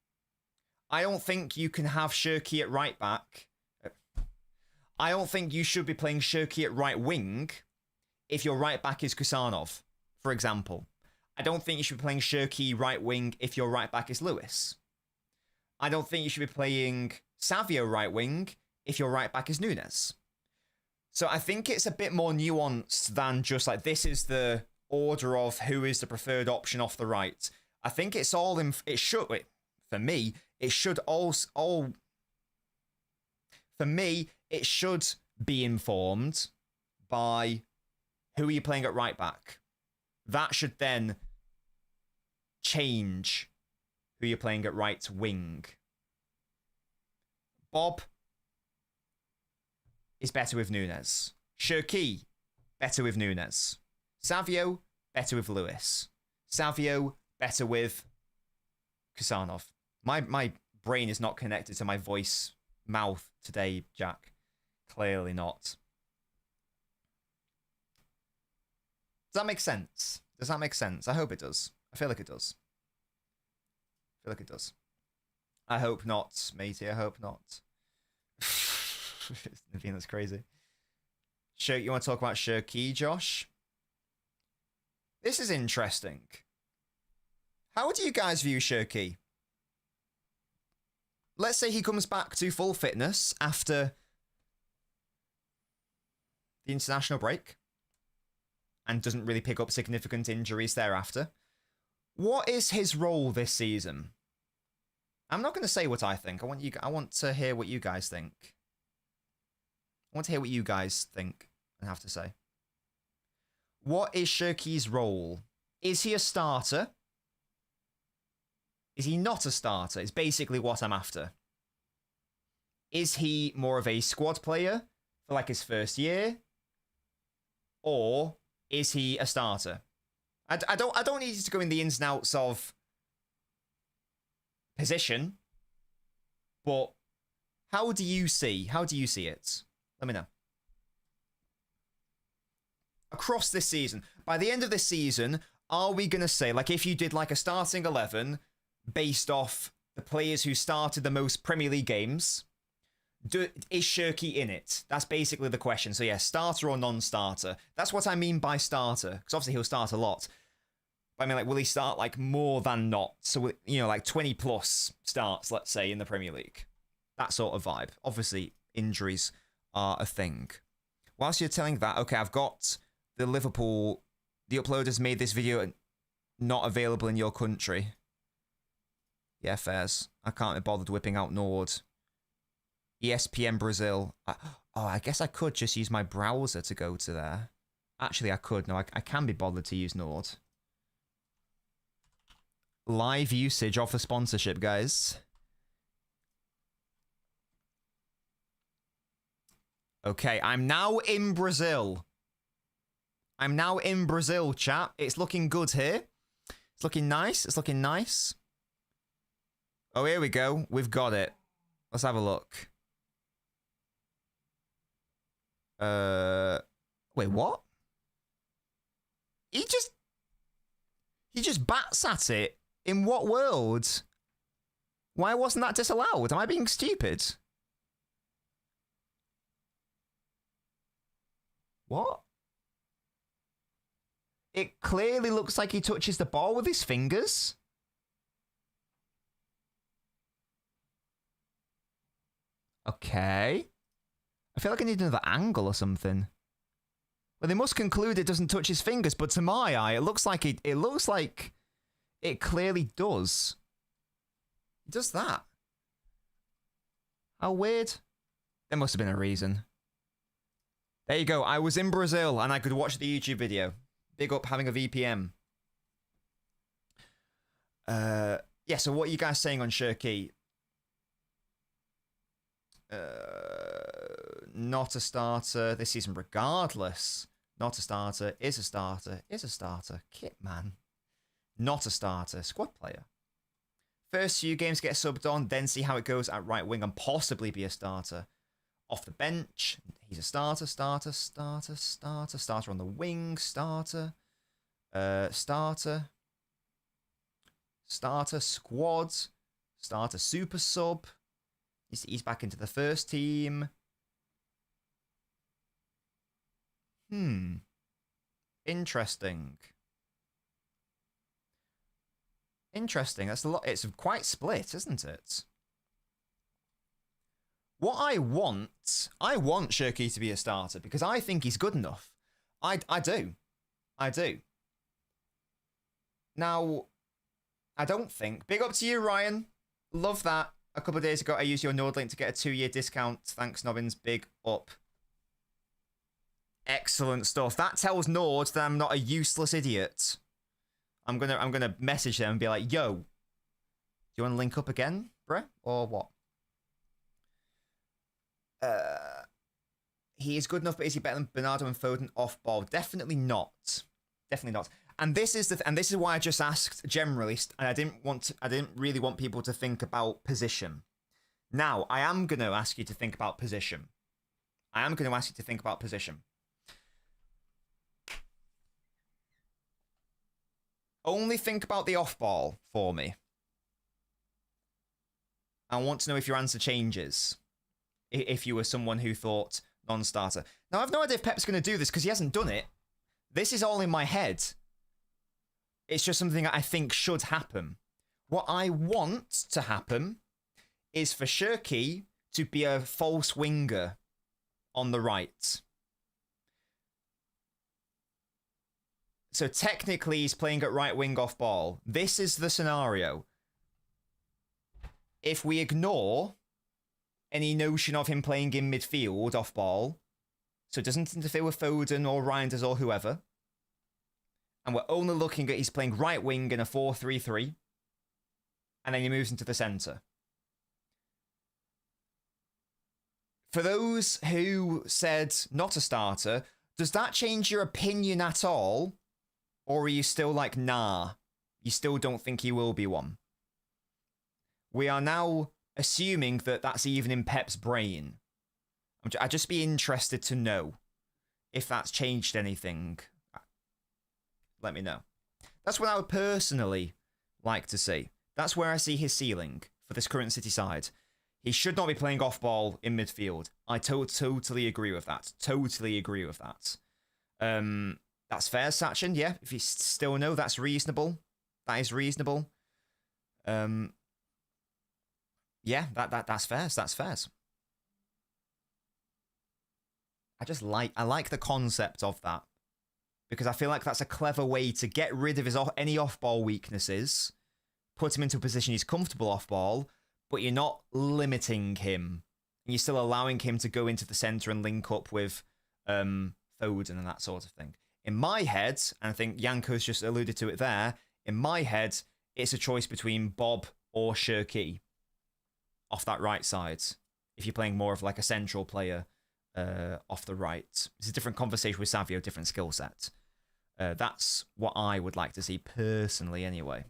I don't think you can have Shirky at right back. I don't think you should be playing Shirky at right wing if your right back is Kusanov, for example. I don't think you should be playing Shirky right wing if your right back is Lewis. I don't think you should be playing Savio right wing if your right back is Nunes. So I think it's a bit more nuanced than just like this is the order of who is the preferred option off the right. I think it's all in. It should, for me, it should all. For me, it should be informed by who are you playing at right back. That should then change who you're playing at right wing. Bob is better with Nunes. Shirky, better with Nunes. Savio, better with Lewis. Savio, better with Kusanov. My brain is not connected to my voice mouth today, Jack. Clearly not. Does that make sense? Does that make sense? I hope it does. I feel like it does. I feel like it does. I hope not, matey. I hope not. Naveen, that's crazy. You want to talk about Shirky, Josh? This is interesting. How do you guys view Shirky? Let's say he comes back to full fitness after the international break and doesn't really pick up significant injuries thereafter. What is his role this season? I'm not going to say what I think. I want to hear what you guys think. I want to hear what you guys think and have to say. What is Shirky's role? Is he a starter? Is he not a starter? Is basically what I'm after. Is he more of a squad player for like his first year? Or is he a starter? I don't need you to go in the ins and outs of position, but how do you see it? Let me know. Across this season, by the end of this season, are we going to say, like if you did like a starting 11 based off the players who started the most Premier League games, is Shirky in it? That's basically the question. So yeah, starter or non-starter. That's what I mean by starter, because obviously he'll start a lot. But I mean, like, will he start like more than not? So, you know, like 20 plus starts, let's say, in the Premier League. That sort of vibe. Obviously, injuries are a thing. Whilst you're telling that, okay, I've got the Liverpool, the uploaders made this video not available in your country. Yeah, fairs. I can't be bothered whipping out Nord. ESPN Brazil. I guess I could just use my browser to go to there. Actually, I could. No, I can be bothered to use Nord. Live usage of the sponsorship, guys. Okay, I'm now in Brazil. I'm now in Brazil, chat. It's looking good here. It's looking nice. It's looking nice. Oh, here we go. We've got it. Let's have a look. Wait, what? He just bats at it. In what world? Why wasn't that disallowed? Am I being stupid? What? It clearly looks like he touches the ball with his fingers. Okay. I feel like I need another angle or something. Well, they must conclude it doesn't touch his fingers, but to my eye, it looks like it clearly does. It does that. How weird. There must have been a reason. There you go. I was in Brazil and I could watch the YouTube video. Big up having a VPN. Yeah, so what are you guys saying on Shirky? Not a starter this season regardless. Not a starter, is a starter, is a starter. Kit man. Not a starter, squad player. First few games get subbed on, then see how it goes at right wing and possibly be a starter. Off the bench, he's a starter, starter, starter, starter, starter on the wing, starter, starter, starter, squad, starter, super sub. He's back into the first team. Interesting. Interesting. That's a lot. It's quite split, isn't it? What I want Shirky to be a starter because I think he's good enough. I do. Now, I don't think. Big up to you, Ryan. Love that. A couple of days ago, I used your Nord link to get a 2-year discount. Thanks, Nobbins. Big up. Excellent stuff. That tells Nord that I'm not a useless idiot. I'm gonna message them and be like, yo, do you want to link up again, bruh? Or what? He is good enough, but is he better than Bernardo and Foden off ball? Definitely not. Definitely not. And this is why I just asked generalist, and I didn't really want people to think about position. Now, I am going to ask you to think about position. Only think about the off ball for me. I want to know if your answer changes. If you were someone who thought non-starter. Now, I've no idea if Pep's going to do this because he hasn't done it. This is all in my head. It's just something that I think should happen. What I want to happen is for Shirky to be a false winger on the right. So technically he's playing at right wing off ball. This is the scenario. If we ignore any notion of him playing in midfield off ball, so it doesn't interfere with Foden or Reinders or whoever, and we're only looking at he's playing right wing in a 4-3-3, and then he moves into the centre. For those who said not a starter, does that change your opinion at all? Or are you still like, nah, you still don't think he will be one? We are now assuming that that's even in Pep's brain. I'd just be interested to know if that's changed anything. Let me know. That's what I would personally like to see. That's where I see his ceiling for this current City side. He should not be playing off ball in midfield. I totally agree with that. That's fair, Sachin. Yeah, if you still know, that's reasonable. That is reasonable. Yeah, that's fair. That's fair. I like the concept of that because I feel like that's a clever way to get rid of his any off-ball weaknesses, put him into a position he's comfortable off-ball, but you're not limiting him. And you're still allowing him to go into the centre and link up with Foden and that sort of thing. In my head, and I think Yanko's just alluded to it there, in my head, it's a choice between Bob or Shirky off that right side. If you're playing more of like a central player off the right. It's a different conversation with Savio, different skill set. That's what I would like to see personally anyway.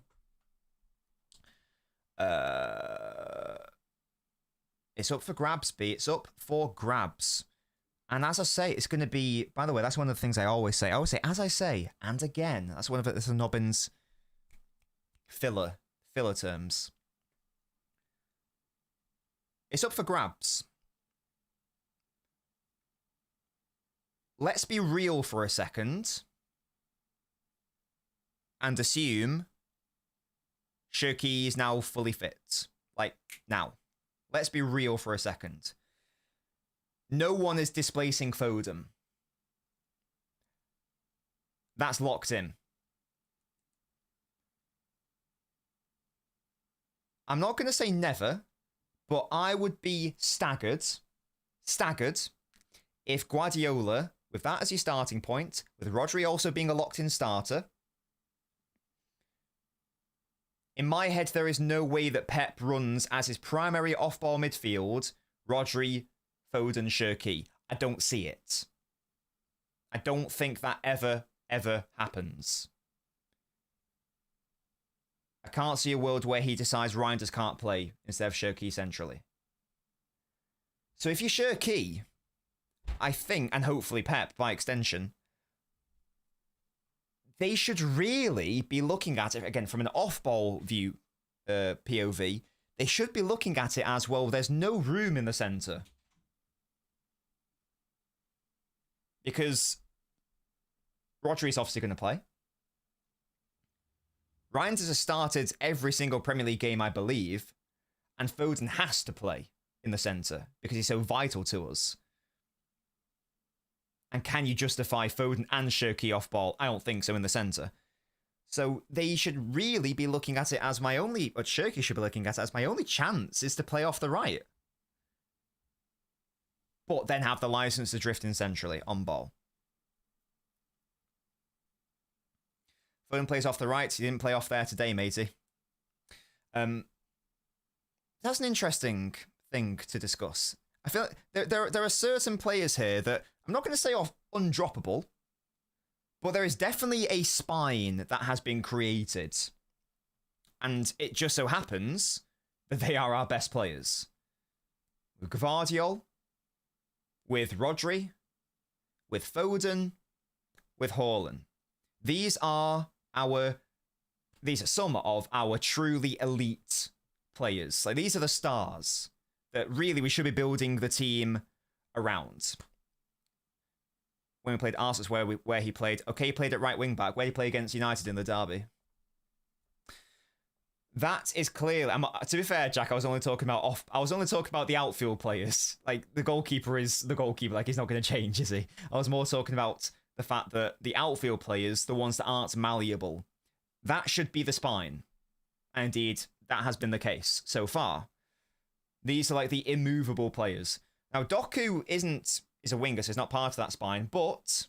It's up for grabs, B. It's up for grabs. And as I say, it's going to be... By the way, that's one of the things I always say. I always say, as I say, and again. That's one of the Nobbins filler terms. It's up for grabs. Let's be real for a second. And assume Shirky is now fully fit. Like, now. Let's be real for a second. No one is displacing Foden. That's locked in. I'm not going to say never, but I would be staggered staggered, if Guardiola, with that as your starting point, with Rodri also being a locked-in starter, in my head, there is no way that Pep runs as his primary off-ball midfield, Rodri, Foden, Cherki. I don't see it. I don't think that ever happens. I can't see a world where he decides Reinders can't play instead of Cherki centrally. So if you're Cherki, I think, and hopefully Pep by extension, they should really be looking at it, again, from an off-ball view, POV, they should be looking at it as, well, there's no room in the centre. Because Rodri's obviously going to play. Reinders has started every single Premier League game, I believe, and Foden has to play in the centre because he's so vital to us. And can you justify Foden and Cherki off ball? I don't think so in the centre. So they should really be looking at it as Cherki should be looking at it as my only chance is to play off the right. But then have the licence to drift in centrally on ball. Foden plays off the right. He didn't play off there today, matey. That's an interesting thing to discuss. I feel like there are certain players here that I'm not going to say off undroppable, but there is definitely a spine that has been created. And it just so happens that they are our best players. With Gvardiol, with Rodri, with Foden, with Haaland. These are some of our truly elite players. Like, these are the stars that really we should be building the team around. When we played Arsenal, where he played. Okay, he played at right wing back. Where did he play against United in the derby? That is clearly. To be fair, Jack, I was only talking about the outfield players. Like, the goalkeeper is the goalkeeper. Like, he's not going to change, is he? I was more talking about the fact that the outfield players, the ones that aren't malleable, that should be the spine. And indeed, that has been the case so far. These are like the immovable players. Now, Doku is a winger, so he's not part of that spine, but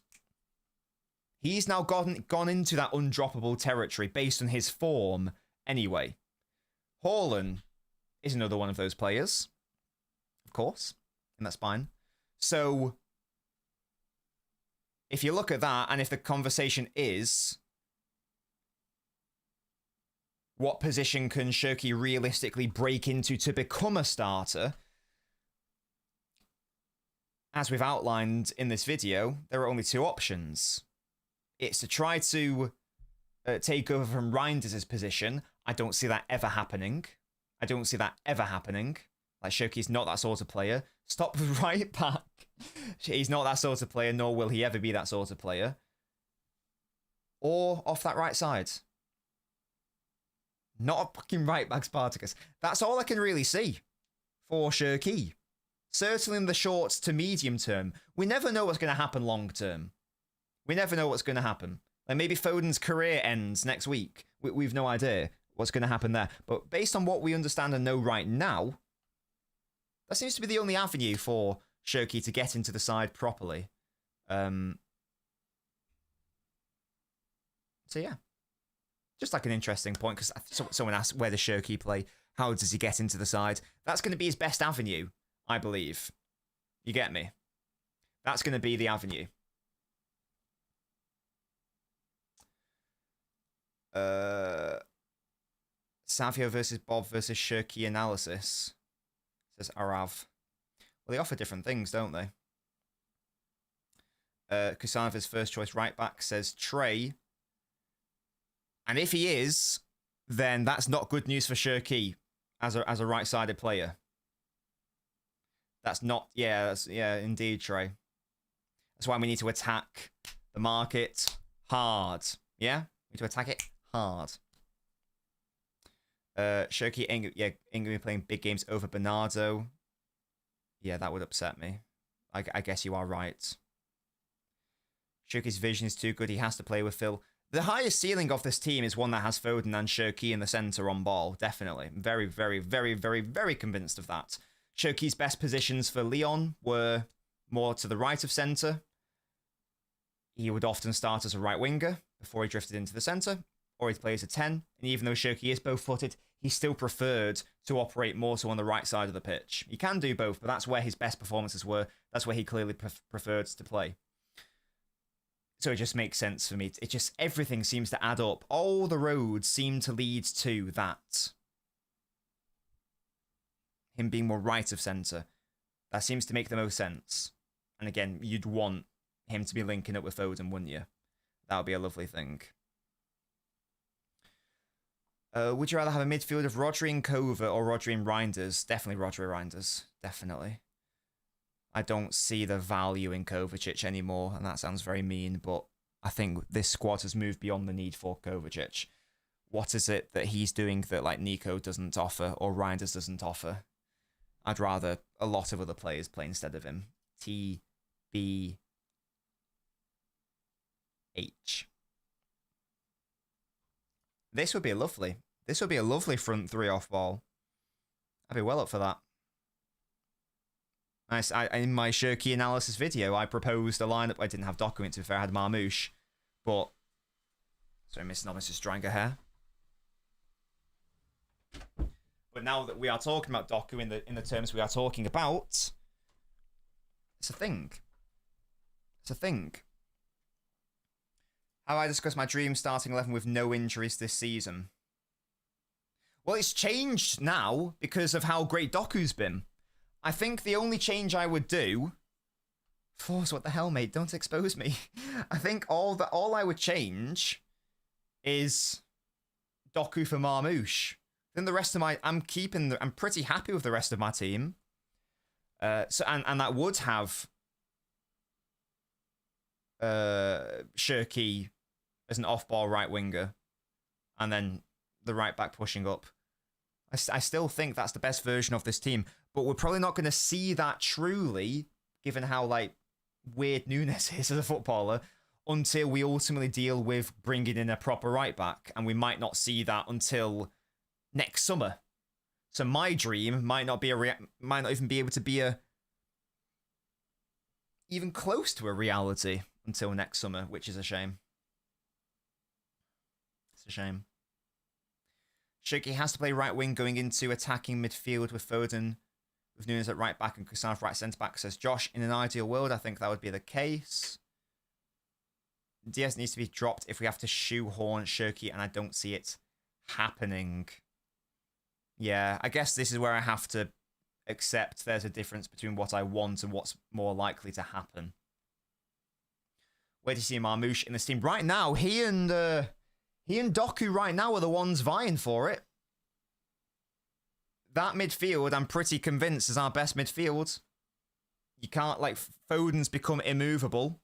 he's now gone into that undroppable territory based on his form anyway. Haaland is another one of those players, of course, in that spine. So if you look at that, and if the conversation is, what position can Cherki realistically break into to become a starter? As we've outlined in this video, there are only two options. It's to try to take over from Reinders' position. I don't see that ever happening. Like, Cherki's not that sort of player. Stop right back. He's not that sort of player, nor will he ever be that sort of player. Or off that right side. Not a fucking right back Spartacus. That's all I can really see for Cherki. Certainly in the short to medium term. We never know what's going to happen long term. We never know what's going to happen. Like, maybe Foden's career ends next week. We've no idea what's going to happen there. But based on what we understand and know right now, that seems to be the only avenue for Cherki to get into the side properly. So yeah. Just like an interesting point, because someone asked, where does Cherki play? How does he get into the side? That's going to be his best avenue, I believe. You get me? That's going to be the avenue. Savio versus Bob versus Cherki analysis, says Arav. Well, they offer different things, don't they? Kusanova's first choice right back, says Trey. And if he is, then that's not good news for Cherki as a right-sided player. That's not, yeah, indeed, Trey. That's why we need to attack the market hard. Yeah? We need to attack it hard. Cherki ain't going to be playing big games over Bernardo. Yeah, that would upset me. I guess you are right. Cherki's vision is too good. He has to play with Phil. The highest ceiling of this team is one that has Foden and Cherki in the centre on ball. Definitely. Very, very, very, very, very convinced of that. Shoki's best positions for Leon were more to the right of centre. He would often start as a right winger before he drifted into the centre, or he'd play as a 10. And even though Shoki is both-footed, he still preferred to operate more so on the right side of the pitch. He can do both, but that's where his best performances were. That's where he clearly preferred to play. So it just makes sense for me. It just, everything seems to add up. All the roads seem to lead to that. Him being more right of centre. That seems to make the most sense. And again, you'd want him to be linking up with Foden, wouldn't you? That would be a lovely thing. Would you rather have a midfield of Rodri and Kova or Rodri and Reinders? Definitely Rodri Reinders. Definitely. I don't see the value in Kovacic anymore, and that sounds very mean, but I think this squad has moved beyond the need for Kovacic. What is it that he's doing that like Nico doesn't offer or Reinders doesn't offer? I'd rather a lot of other players play instead of him. TBH. This would be lovely. This would be a lovely front three off ball. I'd be well up for that. Nice. In my Shirky analysis video, I proposed a lineup. I didn't have Doku, to be fair. I had Marmouche. But... sorry, Miss Novice is drying her hair. But now that we are talking about Doku in the terms we are talking about, it's a thing. It's a thing. How I discuss my dream starting 11 with no injuries this season. Well, it's changed now because of how great Doku's been. I think the only change I would do... Force, what the hell, mate? Don't expose me. I think all I would change is Doku for Marmouche. Then the rest of my... I'm pretty happy with the rest of my team. And that would have Shirky as an off-ball right winger, and then the right back pushing up. I still think that's the best version of this team, but we're probably not going to see that truly, given how like weird Nunes is as a footballer, until we ultimately deal with bringing in a proper right back, and we might not see that until next summer. So my dream might not even be able to be even close to a reality until next summer, which is a shame. It's a shame. Shirky has to play right wing going into attacking midfield with Foden, with Nunes at right back and Cristiano right centre back, says Josh. In an ideal world, I think that would be the case. Diaz needs to be dropped if we have to shoehorn Shirky, and I don't see it happening. Yeah, I guess this is where I have to accept there's a difference between what I want and what's more likely to happen. Where do you see Marmouche in this team? Right now, he and Doku right now are the ones vying for it. That midfield, I'm pretty convinced, is our best midfield. You can't, like, Foden's become immovable.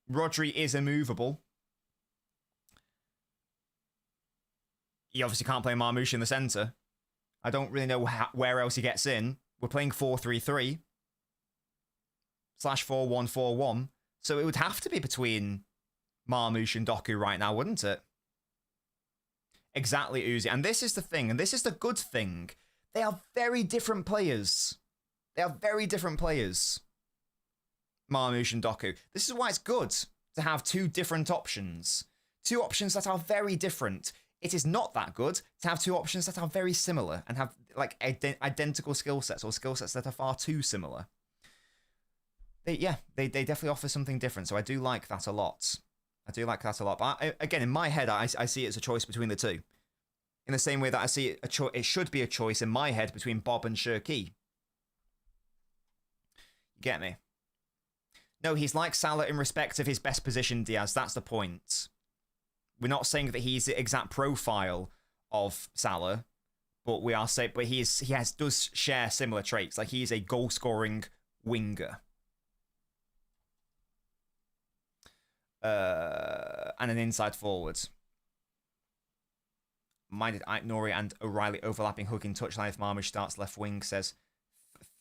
Rodri is immovable. You obviously can't play Marmouche in the centre. I don't really know where else he gets in. We're playing 4-3-3 / 4-1-4-1. So it would have to be between Marmouche and Doku right now, wouldn't it? Exactly, Uzi. And this is the thing, and this is the good thing. They are very different players. They are very different players. Marmouche and Doku. This is why it's good to have two different options. Two options that are very different. It is not that good to have two options that are very similar and have like identical skill sets or skill sets that are far too similar. They definitely offer something different. So I do like that a lot. I do like that a lot. But again, in my head, I see it as a choice between the two. In the same way that I see it, it should be a choice in my head between Bob and Shirky. You get me? No, he's like Salah in respect of his best position, Diaz. That's the point. We're not saying that he's the exact profile of Salah, but we are saying, but does share similar traits. Like he is a goal-scoring winger. And an inside forward. Minded Nori and O'Reilly overlapping hooking touchline if Marmouche starts left wing, says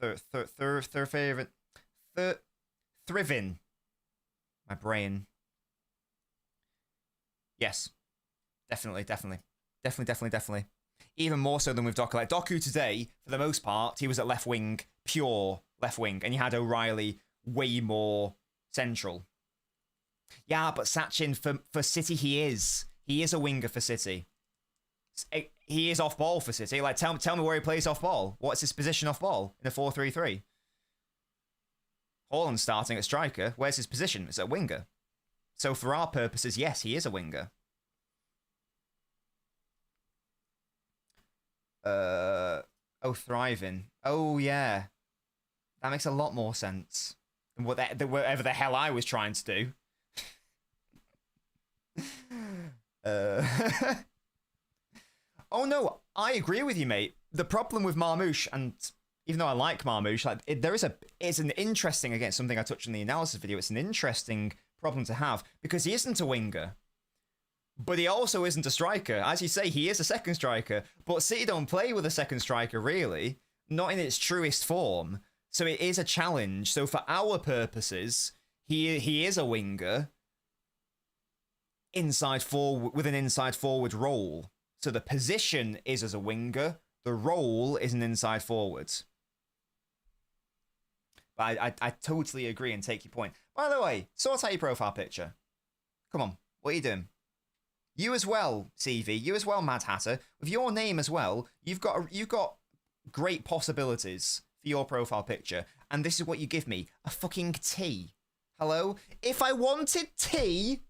Thrivin. My brain. Yes. Definitely. Even more so than with Doku. Like, Doku today, for the most part, he was at left wing, pure left wing, and you had O'Reilly way more central. Yeah, but Sachin, for City, he is. He is a winger for City. He is off ball for City. Like, tell me where he plays off ball. What's his position off ball in a 4-3-3? Haaland's starting at striker. Where's his position? It's a winger. So for our purposes, yes, he is a winger. Oh, thriving. Oh, yeah. That makes a lot more sense than whatever the hell I was trying to do. Oh, no, I agree with you, mate. The problem with Marmoush, and even though I like Marmoush, like, it's an interesting, again, something I touched on in the analysis video, it's an interesting problem to have, because he isn't a winger. But he also isn't a striker. As you say, he is a second striker. But City don't play with a second striker, really. Not in its truest form. So it is a challenge. So for our purposes, he is a winger inside forward with an inside forward role. So the position is as a winger. The role is an inside forward. But I totally agree and take your point. By the way, sort out your profile picture. Come on, what are you doing? You as well, CV. You as well, Mad Hatter. With your name as well, you've got great possibilities for your profile picture. And this is what you give me. A fucking T. Hello? If I wanted tea,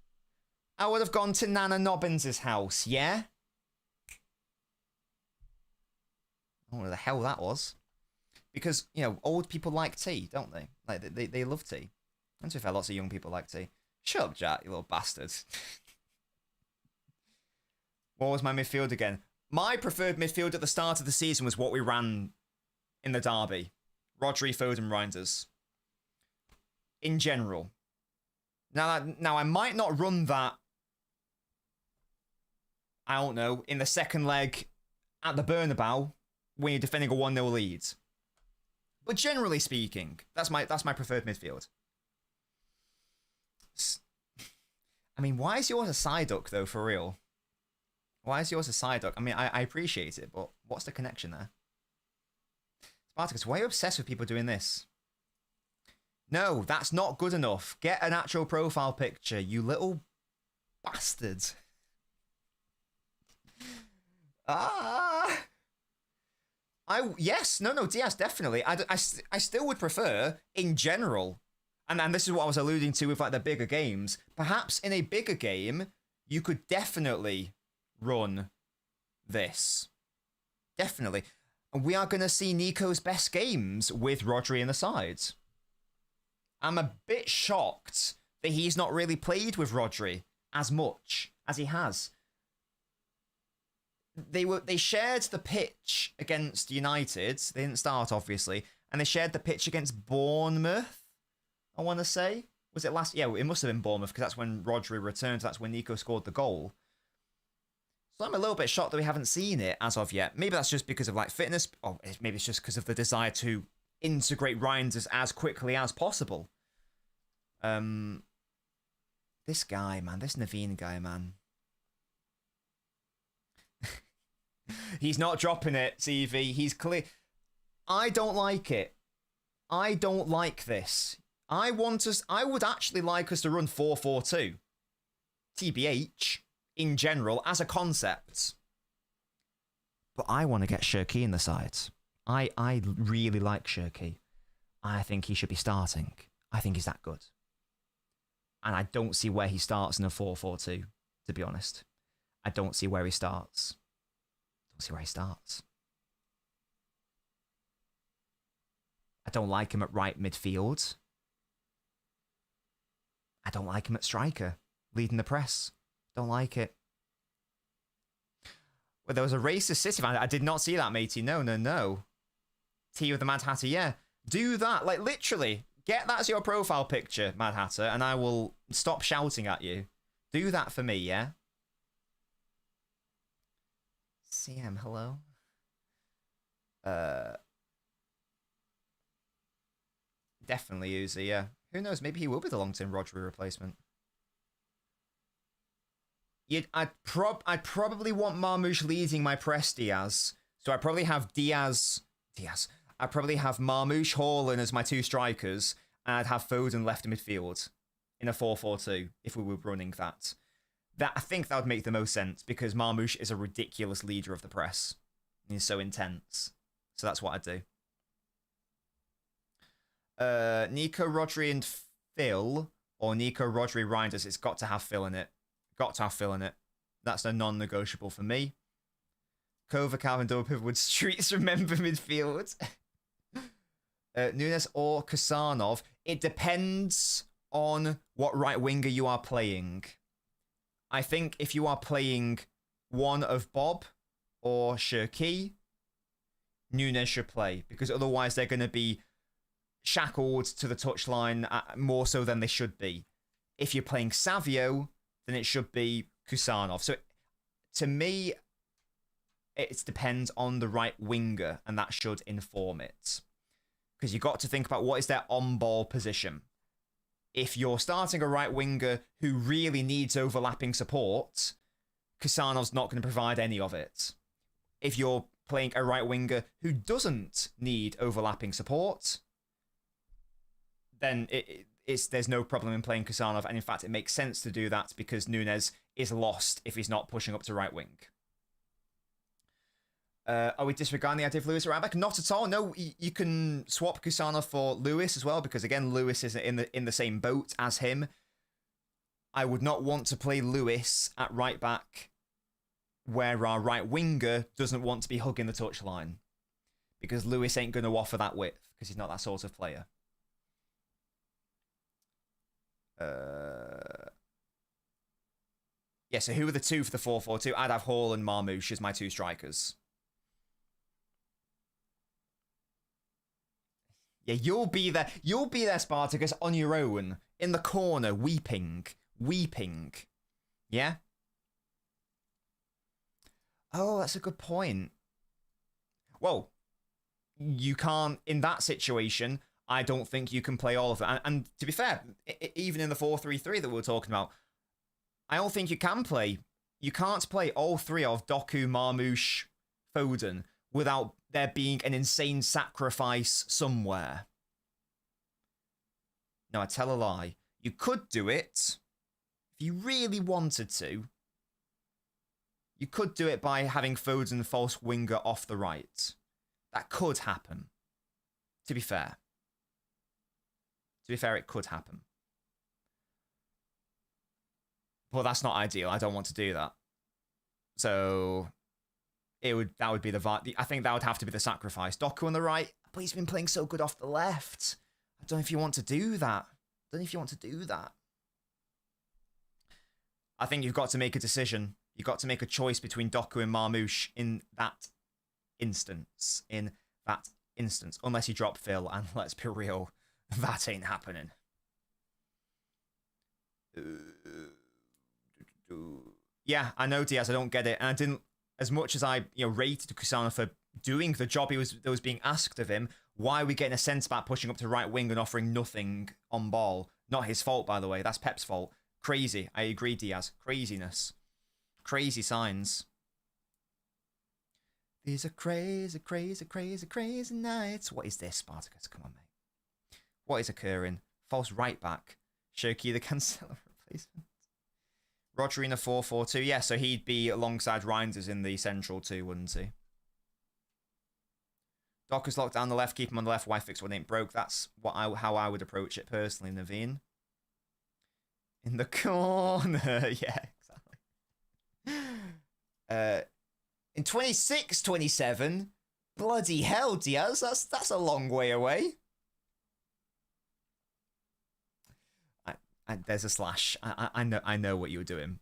I would have gone to LNobbins' house, yeah? I don't know what the hell that was. Because, you know, old people like tea, don't they? Like, they love tea. And to be fair, lots of young people like tea. Shut up, Jack, you little bastard. What was my midfield again? My preferred midfield at the start of the season was what we ran in the derby. Rodri, Foden, Reinders. In general. Now I might not run that, I don't know, in the second leg at the Bernabeu when you're defending a 1-0 lead. But generally speaking, that's my preferred midfield. I mean, why is yours a side duck, though, for real? Why is yours a side duck? I mean, I appreciate it, but what's the connection there? Spartacus, why are you obsessed with people doing this? No, that's not good enough. Get an actual profile picture, you little bastard. Yes, no, Diaz, definitely. I still would prefer, in general, and this is what I was alluding to with like the bigger games, perhaps in a bigger game, you could definitely run this. Definitely. And we are going to see Nico's best games with Rodri in the sides. I'm a bit shocked that he's not really played with Rodri as much as he has. They shared the pitch against United. They didn't start, obviously. And they shared the pitch against Bournemouth, I want to say. Was it last? Yeah, it must have been Bournemouth, because that's when Rodri returned. That's when Nico scored the goal. So I'm a little bit shocked that we haven't seen it as of yet. Maybe that's just because of like fitness. Or maybe it's just because of the desire to integrate Reinders as quickly as possible. This guy, man. This Naveen guy, man. He's not dropping it, CV. He's clear. I don't like it. I don't like this. I would actually like us to run 4-4-2. TBH, in general, as a concept. But I want to get Shirky in the sides. I really like Shirky. I think he should be starting. I think he's that good. And I don't see where he starts in a 4-4-2, to be honest. I don't see where he starts. Don't see where he starts. I don't like him at right midfield. I don't like him at striker, leading the press. Don't like it. Well, there was a racist City fan. I did not see that, matey. No. T with the Mad Hatter, yeah. Do that. Like, literally, get that as your profile picture, Mad Hatter, and I will stop shouting at you. Do that for me, yeah? CM, hello? Definitely Uzi, yeah. Who knows? Maybe he will be the long-term Rodri replacement. I'd probably want Marmoush leading my press, Diaz. So I'd probably have Diaz. I'd probably have Marmoush, Haaland as my two strikers, and I'd have Foden left in midfield in a 4-4-2 if we were running that. I think that would make the most sense because Marmoush is a ridiculous leader of the press. He's so intense. So that's what I'd do. Nico, Rodri, and Phil, or Nico, Rodri, Reinders. It's got to have Phil in it. Got to have Phil in it. That's a non-negotiable for me. Kova, Calvin, Dobivwood, Streets, remember midfield. Nunes or Kusanov. It depends on what right winger you are playing. I think if you are playing one of Bob or Shirky, Nunes should play because otherwise they're going to be shackled to the touchline more so than they should be. If you're playing Savio, then it should be Kusanov. So to me, it depends on the right winger, and that should inform it. Because you've got to think about what is their on-ball position. If you're starting a right winger who really needs overlapping support, Kusanov's not going to provide any of it. If you're playing a right winger who doesn't need overlapping support, then there's no problem in playing Kusanov. And in fact, it makes sense to do that because Nunes is lost if he's not pushing up to right wing. Are we disregarding the idea of Lewis or right back? Not at all. No, you can swap Kusanov for Lewis as well because again, Lewis is in the same boat as him. I would not want to play Lewis at right back where our right winger doesn't want to be hugging the touchline because Lewis ain't going to offer that width because he's not that sort of player. Yeah, so who are the two for the 4-4-2? I'd have Hall and Marmoush as my two strikers. Yeah, you'll be there. You'll be there, Spartacus, on your own, in the corner, weeping. Weeping. Yeah? Oh, that's a good point. Well, you can't, in that situation, I don't think you can play all of it. And to be fair, even in the 4-3-3 that we were talking about, I don't think you can play. You can't play all three of Doku, Marmoush, Foden without there being an insane sacrifice somewhere. No, I tell a lie. You could do it if you really wanted to. You could do it by having Foden false winger off the right. That could happen. To be fair. To be fair, it could happen. But that's not ideal. I don't want to do that. So that would be I think that would have to be the sacrifice. Doku on the right, but he's been playing so good off the left. I don't know if you want to do that. I think you've got to make a decision. You've got to make a choice between Doku and Marmoush in that instance. Unless you drop Phil, and let's be real, that ain't happening. Yeah, I know, Diaz, I don't get it. And I didn't, as much as I rated Kusanov for doing the job that was being asked of him, why are we getting a centre-back pushing up to right wing and offering nothing on ball? Not his fault, by the way. That's Pep's fault. Crazy. I agree, Diaz. Craziness. Crazy signs. These are crazy, crazy, crazy, crazy nights. What is this, Spartacus? Come on, mate. What is occurring? False right back. Shirky the Cancelo replacement. Rodri in a 4-4-2. Yeah, so he'd be alongside Reinders in the central two, wouldn't he? Docker's locked down the left, keep him on the left. Why fix what ain't broke? That's how I would approach it personally, Naveen. In the corner. Yeah, exactly. In 26, 27. Bloody hell, Diaz. That's a long way away. There's a slash. I know what you were doing.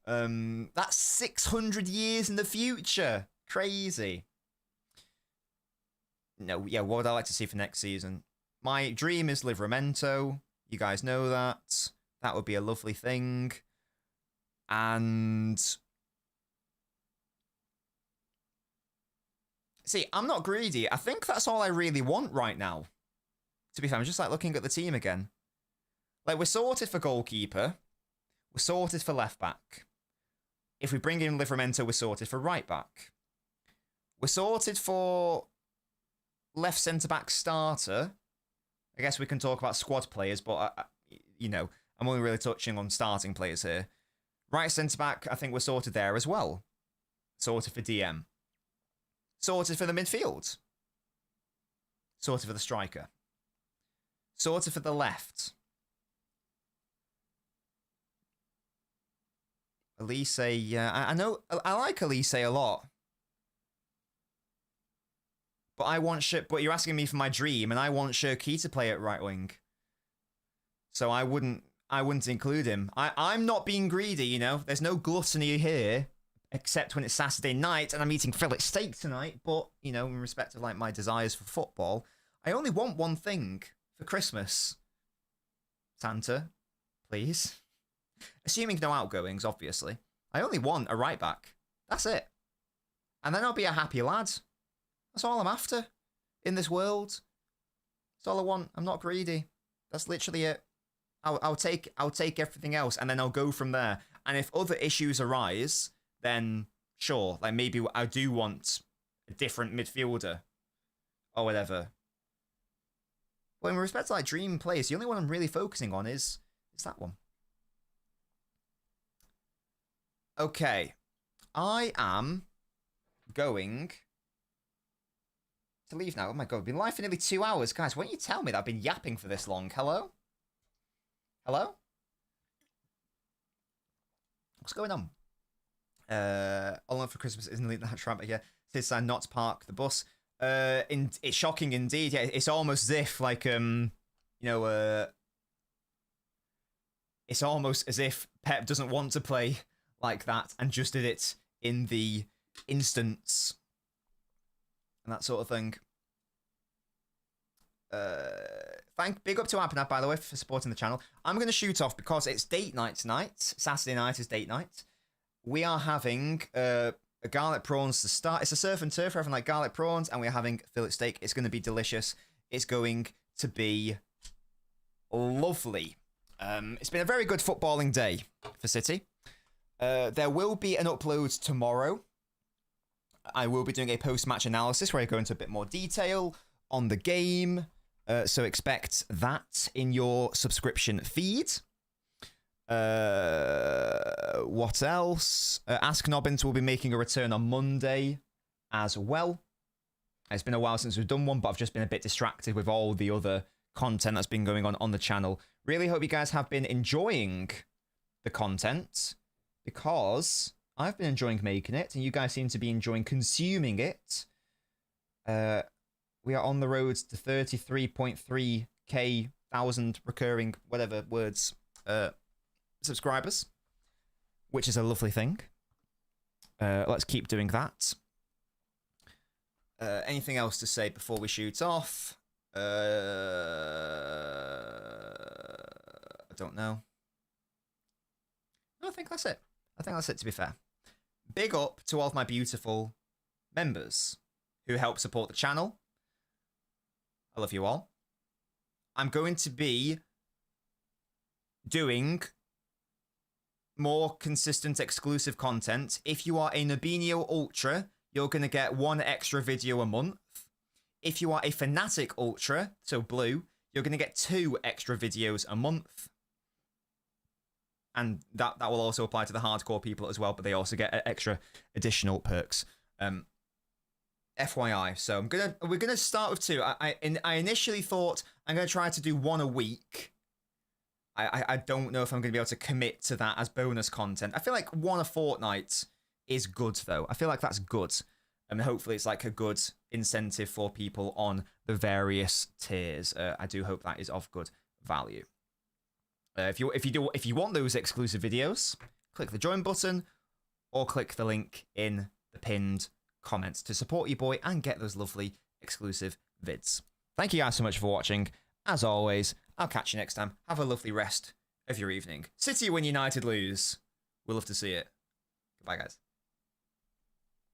That's 600 years in the future. Crazy. No, yeah, what would I like to see for next season? My dream is Livramento. You guys know that. That would be a lovely thing. And see, I'm not greedy. I think that's all I really want right now. To be fair, I'm just like looking at the team again. Like, we're sorted for goalkeeper. We're sorted for left back. If we bring in Livramento, we're sorted for right back. We're sorted for left centre-back starter. I guess we can talk about squad players, but, you know, I'm only really touching on starting players here. Right centre-back, I think we're sorted there as well. Sorted for DM. Sorted for the midfield. Sorted for the striker. Sorted for the left. Elise, I know, I like Elise a lot. But you're asking me for my dream, and I want Shirky to play at right wing. So I wouldn't include him. I'm not being greedy, you know. There's no gluttony here, except when it's Saturday night and I'm eating fillet steak tonight. But, you know, in respect of, like, my desires for football, I only want one thing for Christmas. Santa, please. Assuming no outgoings, obviously. I only want a right back. That's it. And then I'll be a happy lad. That's all I'm after in this world. That's all I want. I'm not greedy. That's literally it. I'll take everything else, and then I'll go from there. And if other issues arise, then sure, like maybe I do want a different midfielder or whatever. But in respect to like dream players, the only one I'm really focusing on is that one. Okay, I am going to leave now. Oh my god, I've been live for nearly 2 hours. Guys, why don't you tell me that I've been yapping for this long? Hello? Hello? What's going on? All on for Christmas isn't that tramp here. It's decided not to park the bus. It's shocking indeed. Yeah, it's almost as if, like, you know, it's almost as if Pep doesn't want to play like that and just did it in the instance and that sort of thing. Big up to Abnab, by the way, for supporting the channel. I'm going to shoot off because it's date night tonight. Saturday night is date night. We are having a garlic prawns to start. It's a surf and turf. We're having like garlic prawns, and we're having fillet steak. It's going to be delicious. It's going to be lovely. It's been a very good footballing day for City. There will be an upload tomorrow. I will be doing a post-match analysis where I go into a bit more detail on the game. So expect that in your subscription feed. What else? Ask Nobbins will be making a return on Monday as well. It's been a while since we've done one, but I've just been a bit distracted with all the other content that's been going on the channel. Really hope you guys have been enjoying the content, because I've been enjoying making it, and you guys seem to be enjoying consuming it. We are on the road to 33.3k thousand recurring, whatever words, subscribers, which is a lovely thing. Let's keep doing that. Anything else to say before we shoot off? I don't know. I think that's it. I think that's it, to be fair. Big up to all of my beautiful members who help support the channel. I love you all. I'm going to be doing more consistent exclusive content. If you are a Nobinio Ultra, you're going to get 1 extra video a month. If you are a Fnatic Ultra, so blue, you're going to get 2 extra videos a month. And that will also apply to the hardcore people as well, but they also get extra additional perks. FYI, so we're gonna start with 2. I initially thought I'm gonna try to do 1 a week. I don't know if I'm gonna be able to commit to that as bonus content. I feel like 1 a fortnight is good though. I feel like that's good, and hopefully it's like a good incentive for people on the various tiers. I do hope that is of good value. If you want those exclusive videos, click the join button or click the link in the pinned comments to support your boy and get those lovely exclusive vids. Thank you guys so much for watching. As always, I'll catch you next time. Have a lovely rest of your evening. City win, United lose. We'll love to see it. Goodbye, guys.